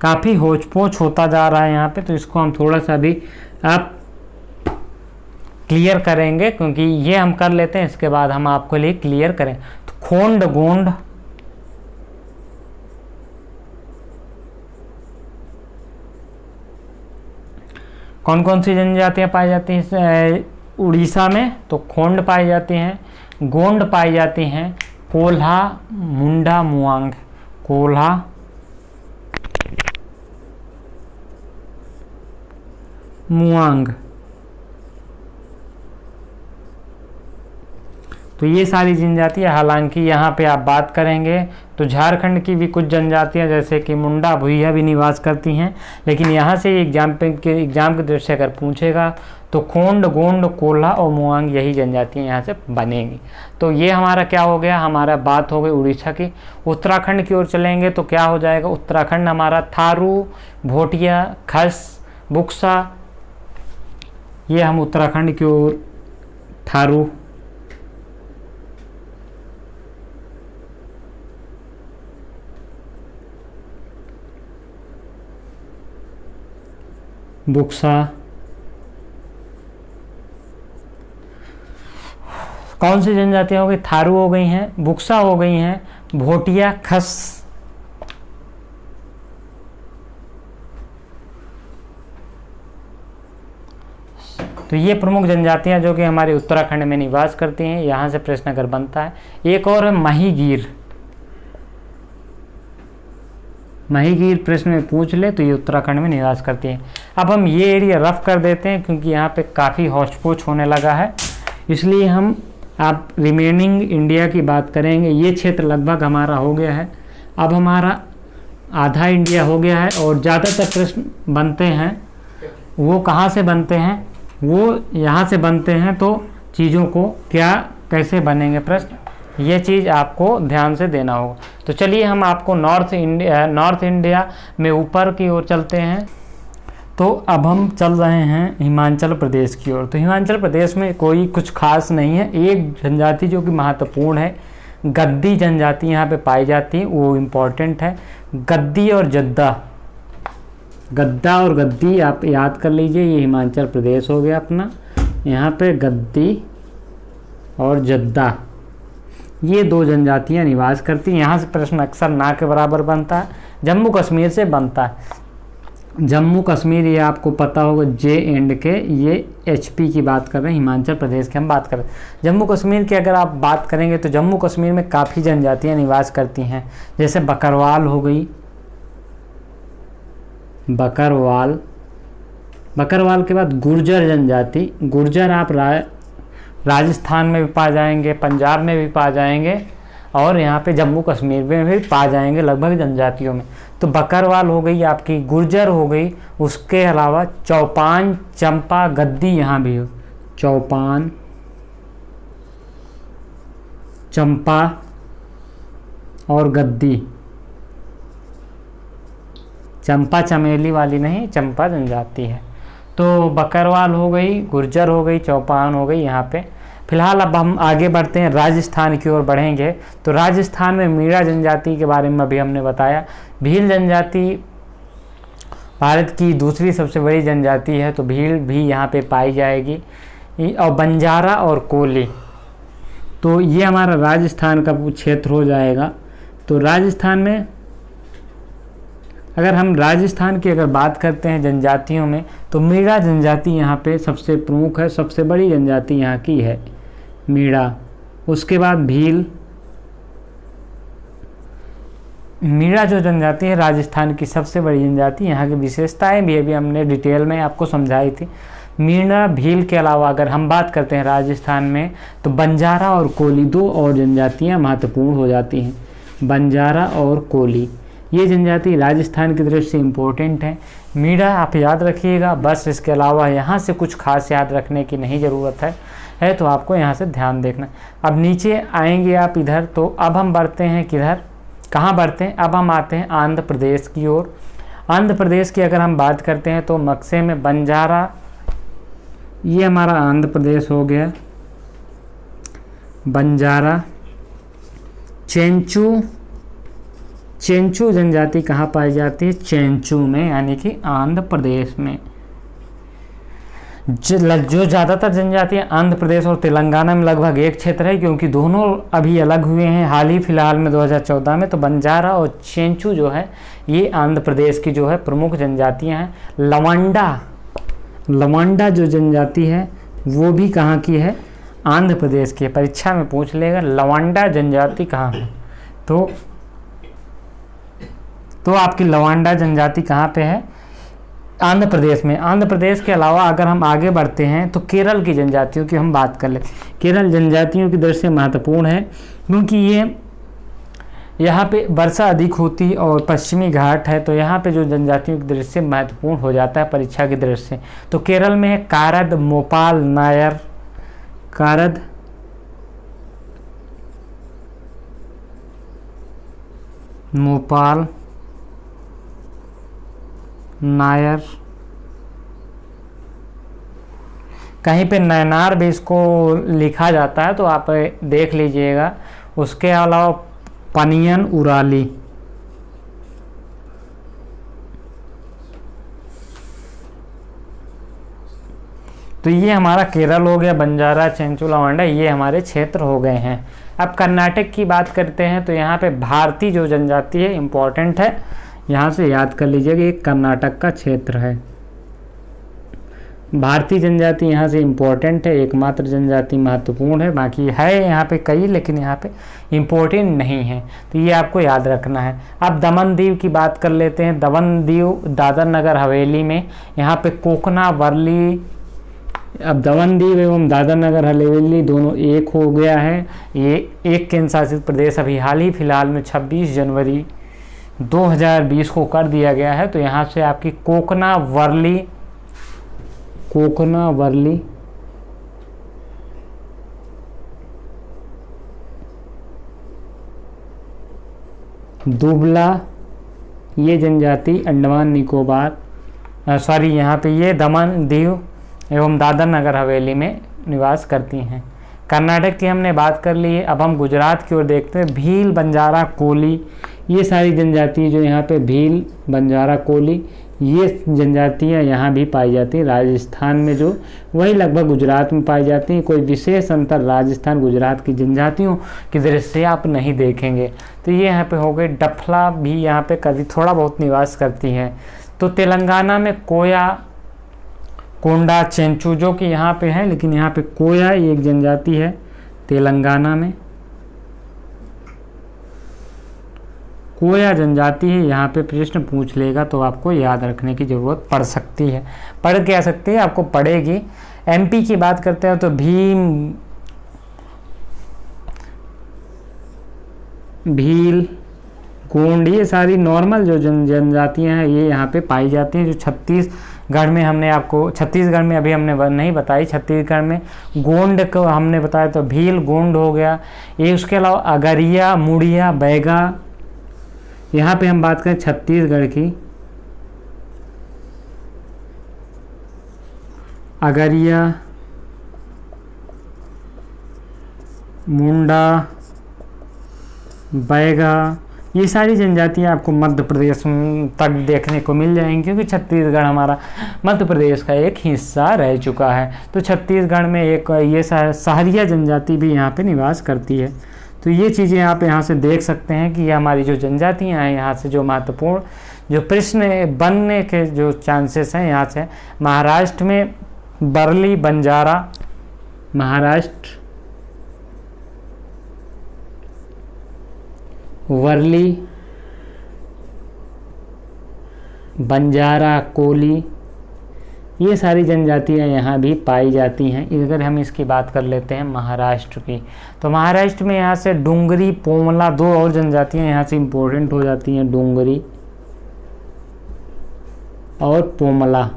काफ़ी होच पोच होता जा रहा है यहाँ पे, तो इसको हम थोड़ा सा भी आप क्लियर करेंगे, क्योंकि ये हम कर लेते हैं, इसके बाद हम आपको लिए क्लियर करें। तो खोंड, गोंड, कौन कौन सी जनजातियां पाई जाती हैं उड़ीसा में? तो खोंड पाई जाती हैं, गोंड पाई जाती हैं, कोल्हा, मुंडा, मुआंग। कोल्हा, मुआंग। तो ये सारी जनजातियाँ, हालांकि यहाँ पे आप बात करेंगे तो झारखंड की भी कुछ जनजातियाँ जैसे कि मुंडा भुइया भी निवास करती हैं, लेकिन यहाँ से एग्जाम की दृष्टि से अगर पूछेगा तो खोंड, गोंड, कोल्हा और मुआंग यही जनजातियाँ यहाँ से बनेंगी। तो ये हमारा क्या हो गया, हमारा बात हो गई उड़ीसा की। उत्तराखंड की ओर चलेंगे तो क्या हो जाएगा, उत्तराखंड हमारा थारू, भोटिया, खस, बुक्सा, ये हम उत्तराखंड की ओर थारू, बुक्सा, कौन सी जनजातियां हो गई, थारू हो गई हैं, बुक्सा हो गई हैं, भोटिया, खस, तो ये प्रमुख जनजातियां जो कि हमारे उत्तराखंड में निवास करती हैं। यहाँ से प्रश्न अगर बनता है, एक और है महीगीर। महीगीर प्रश्न में पूछ ले तो ये उत्तराखंड में निवास करती हैं। अब हम ये एरिया रफ कर देते हैं क्योंकि यहाँ पे काफ़ी हौच-पौच होने लगा है, इसलिए हम आप रिमेनिंग इंडिया की बात करेंगे। ये क्षेत्र लगभग हमारा हो गया है, अब हमारा आधा इंडिया हो गया है। और ज़्यादातर प्रश्न बनते हैं वो कहाँ से बनते हैं, वो यहाँ से बनते हैं। तो चीज़ों को क्या कैसे बनेंगे प्रश्न, ये चीज़ आपको ध्यान से देना होगा। तो चलिए हम आपको नॉर्थ इंडिया में ऊपर की ओर चलते हैं। तो अब हम चल रहे हैं हिमाचल प्रदेश की ओर। तो हिमाचल प्रदेश में कोई कुछ खास नहीं है, एक जनजाति जो कि महत्वपूर्ण है, गद्दी जनजाति यहाँ पे पाई जाती है, वो इम्पोर्टेंट है। गद्दी और जद्दा, गद्दा और गद्दी आप याद कर लीजिए, ये हिमाचल प्रदेश हो गया अपना। यहाँ पे गद्दी और जद्दा ये दो जनजातियाँ निवास करती हैं। यहाँ से प्रश्न अक्सर ना के बराबर बनता है, जम्मू कश्मीर से बनता है। जम्मू कश्मीर ये आपको पता होगा, जे एंड के, ये एचपी की बात कर रहे हैं, हिमाचल प्रदेश की हम बात कर रहे हैं। जम्मू कश्मीर की अगर आप बात करेंगे तो जम्मू कश्मीर में काफ़ी जनजातियाँ निवास करती हैं, जैसे बकरवाल हो गई, बकरवाल के बाद गुर्जर जनजाति। गुर्जर आप राजस्थान में भी पा जाएंगे, पंजाब में भी पा जाएंगे और यहाँ पे जम्मू कश्मीर में भी पा जाएंगे लगभग जनजातियों में। तो बकरवाल हो गई आपकी, गुर्जर हो गई, उसके अलावा चौपान, चंपा, गद्दी यहाँ भी हो। चौपान, चंपा और गद्दी, चंपा चमेली वाली नहीं, चंपा जनजाति है। तो बकरवाल हो गई, गुर्जर हो गई, चौपान हो गई यहाँ पे। फिलहाल अब हम आगे बढ़ते हैं, राजस्थान की ओर बढ़ेंगे। तो राजस्थान में मीणा जनजाति के बारे में अभी हमने बताया। भील जनजाति भारत की दूसरी सबसे बड़ी जनजाति है, तो भील भी यहाँ पे पाई जाएगी। और बंजारा और कोली, तो ये हमारा राजस्थान का क्षेत्र हो जाएगा। तो राजस्थान में अगर हम राजस्थान की अगर बात करते हैं जनजातियों में, तो मीणा जनजाति यहाँ पे सबसे प्रमुख है, सबसे बड़ी जनजाति यहाँ की है मीणा। उसके बाद भील। मीणा जो जनजाति है राजस्थान की सबसे बड़ी जनजाति, यहाँ की विशेषताएं भी अभी हमने डिटेल में आपको समझाई थी। मीणा, भील के अलावा अगर हम बात करते हैं राजस्थान में, तो बंजारा और कोली दो और जनजातियाँ महत्वपूर्ण हो जाती हैं। बंजारा और कोली ये जनजाति राजस्थान की दृष्टि से इम्पोर्टेंट है। मीणा आप याद रखिएगा, बस इसके अलावा यहाँ से कुछ खास याद रखने की नहीं ज़रूरत है तो आपको यहाँ से ध्यान देखना। अब नीचे आएंगे आप इधर, तो अब हम बढ़ते हैं किधर, कहाँ बढ़ते हैं, अब हम आते हैं आंध्र प्रदेश की ओर। आंध्र प्रदेश की अगर हम बात करते हैं तो नक्शे में बंजारा, ये हमारा आंध्र प्रदेश हो गया। बंजारा, चेंचू जनजाति कहाँ पाई जाती है, चेंचू में, यानी कि आंध्र प्रदेश में। जो ज़्यादातर जनजातियाँ आंध्र प्रदेश और तेलंगाना में लगभग एक क्षेत्र है, क्योंकि दोनों अभी अलग हुए हैं हाल ही फिलहाल में 2014 में। तो बंजारा और चेंचू जो है ये आंध्र प्रदेश की जो है प्रमुख जनजातियाँ हैं। लवंडा जो जनजाति है वो भी कहाँ की है, आंध्र प्रदेश की है। परीक्षा में पूछ लेगा लवंडा जनजाति कहाँ है, तो आपकी लवंडा जनजाति कहाँ पे है, आंध्र प्रदेश में, आंध्र प्रदेश के अलावा अगर हम आगे बढ़ते हैं तो केरल की जनजातियों की हम बात कर ले। केरल जनजातियों की दृष्टि से महत्वपूर्ण है क्योंकि ये यहाँ पे वर्षा अधिक होती और पश्चिमी घाट है, तो यहाँ पे जो जनजातियों की दृष्टि से महत्वपूर्ण हो जाता है परीक्षा की दृष्टि से। तो केरल में है कारद, मोपाल, नायर, कारद, मोपाल, नायर, कहीं पे नयनार भी इसको लिखा जाता है तो आप देख लीजिएगा। उसके अलावा पनियन, उराली, तो ये हमारा केरल हो गया, बंजारा, चेंचुला, वांडा, ये हमारे क्षेत्र हो गए हैं। अब कर्नाटक की बात करते हैं तो यहाँ पे भारतीय जो जनजाति है इम्पोर्टेंट है, यहाँ से याद कर लीजिए कि एक कर्नाटक का क्षेत्र है। भारतीय जनजाति यहाँ से इम्पोर्टेंट है, एकमात्र जनजाति महत्वपूर्ण है, बाकी है यहाँ पे कई लेकिन यहाँ पे इम्पोर्टेंट नहीं है, तो ये आपको याद रखना है। अब दमन दीव की बात कर लेते हैं। दमन दीव दादर नगर हवेली में, यहाँ पे कोकना, वर्ली, अब दमन दीव एवं दादर नगर हवेली दोनों एक हो गया है। ये एक केंद्र शासित प्रदेश अभी हाल ही फिलहाल में 26 जनवरी 2020 को कर दिया गया है। तो यहाँ से आपकी कोकना, वर्ली, दुबला, ये जनजाति अंडमान निकोबार यहाँ पे ये दमन दीव एवं दादर नगर हवेली में निवास करती हैं। कर्नाटक की हमने बात कर ली है। अब हम गुजरात की ओर देखते हैं। भील, बंजारा, कोली, ये सारी जनजाति जो यहाँ पे भील, बंजारा, कोली, ये जनजातियाँ यहाँ भी पाई जाती हैं। राजस्थान में जो वही लगभग गुजरात में पाई जाती हैं। कोई विशेष अंतर राजस्थान गुजरात की जनजातियों की दृष्टि से आप नहीं देखेंगे। तो ये यहाँ पे हो गए। डफला भी यहाँ पे कभी थोड़ा बहुत निवास करती हैं। तो तेलंगाना में कोया, कोंडा, चेंचू जो कि यहाँ पे है, लेकिन यहाँ पे कोया एक जनजाति है तेलंगाना में, कोया जनजाति है। यहाँ पे प्रश्न पूछ लेगा तो आपको याद रखने की ज़रूरत पड़ सकती है, पढ़ क्या सकती है, आपको पड़ेगी। एमपी की बात करते हैं तो भीम, भील, गोंड, ये सारी नॉर्मल जो जनजातियाँ हैं ये यहाँ पे पाई जाती हैं। जो छत्तीसगढ़ में हमने आपको, छत्तीसगढ़ में अभी हमने नहीं बताई, छत्तीसगढ़ में गोंड को हमने बताया तो भील, गोंड हो गया। ये उसके अलावा अगरिया, मुड़िया, बैगा, यहाँ पे हम बात करें छत्तीसगढ़ की, अगरिया, मुंडा, बैगा, ये सारी जनजातियाँ आपको मध्य प्रदेश तक देखने को मिल जाएंगी क्योंकि छत्तीसगढ़ हमारा मध्य प्रदेश का एक हिस्सा रह चुका है। तो छत्तीसगढ़ में एक ये सहरिया जनजाति भी यहाँ पे निवास करती है। तो ये चीज़ें आप यहाँ से देख सकते हैं कि ये हमारी जो जनजातियाँ हैं यहाँ से जो महत्वपूर्ण जो प्रश्न बनने के जो चांसेस हैं यहाँ से। महाराष्ट्र में बरली, बंजारा, महाराष्ट्र, वर्ली, बंजारा, कोली, ये सारी जनजातियाँ यहाँ भी पाई जाती हैं। अगर हम इसकी बात कर लेते हैं महाराष्ट्र की, तो महाराष्ट्र में यहाँ से डोंगरी, पोमला, दो और जनजातियाँ यहाँ से इम्पोर्टेंट हो जाती हैं, डोंगरी और पोमला।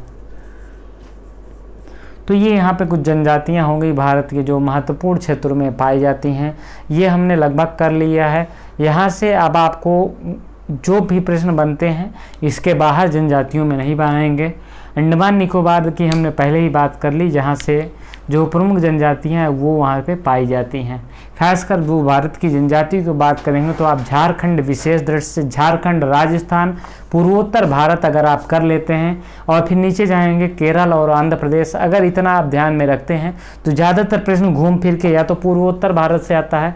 तो ये यहाँ पे कुछ जनजातियाँ हो गई भारत के जो महत्वपूर्ण क्षेत्रों में पाई जाती हैं। ये हमने लगभग कर लिया है। यहाँ से अब आपको जो भी प्रश्न बनते हैं इसके बाहर जनजातियों में नहीं बनाएंगे। अंडमान निकोबार की हमने पहले ही बात कर ली, जहाँ से जो प्रमुख जनजातियाँ हैं वो वहाँ पे पाई जाती हैं। खासकर वो भारत की जनजाति की बात करेंगे तो आप झारखंड, विशेष दृष्टि से झारखंड, राजस्थान, पूर्वोत्तर भारत अगर आप कर लेते हैं और फिर नीचे जाएंगे केरल और आंध्र प्रदेश, अगर इतना आप ध्यान में रखते हैं तो ज़्यादातर प्रश्न घूम फिर के या तो पूर्वोत्तर भारत से आता है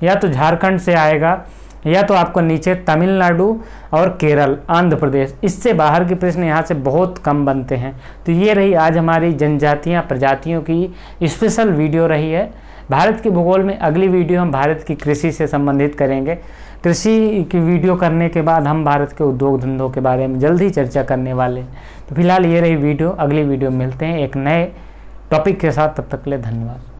या तो झारखंड से आएगा, या तो आपको नीचे तमिलनाडु और केरल, आंध्र प्रदेश, इससे बाहर के प्रश्न यहाँ से बहुत कम बनते हैं। तो ये रही आज हमारी जनजातियाँ प्रजातियों की स्पेशल वीडियो रही है। भारत के भूगोल में अगली वीडियो हम भारत की कृषि से संबंधित करेंगे। कृषि की वीडियो करने के बाद हम भारत के उद्योग धंधों के बारे में जल्द ही चर्चा करने वाले हैं। तो फिलहाल ये रही वीडियो, अगली वीडियो में मिलते हैं एक नए टॉपिक के साथ, तब तक के लिए धन्यवाद।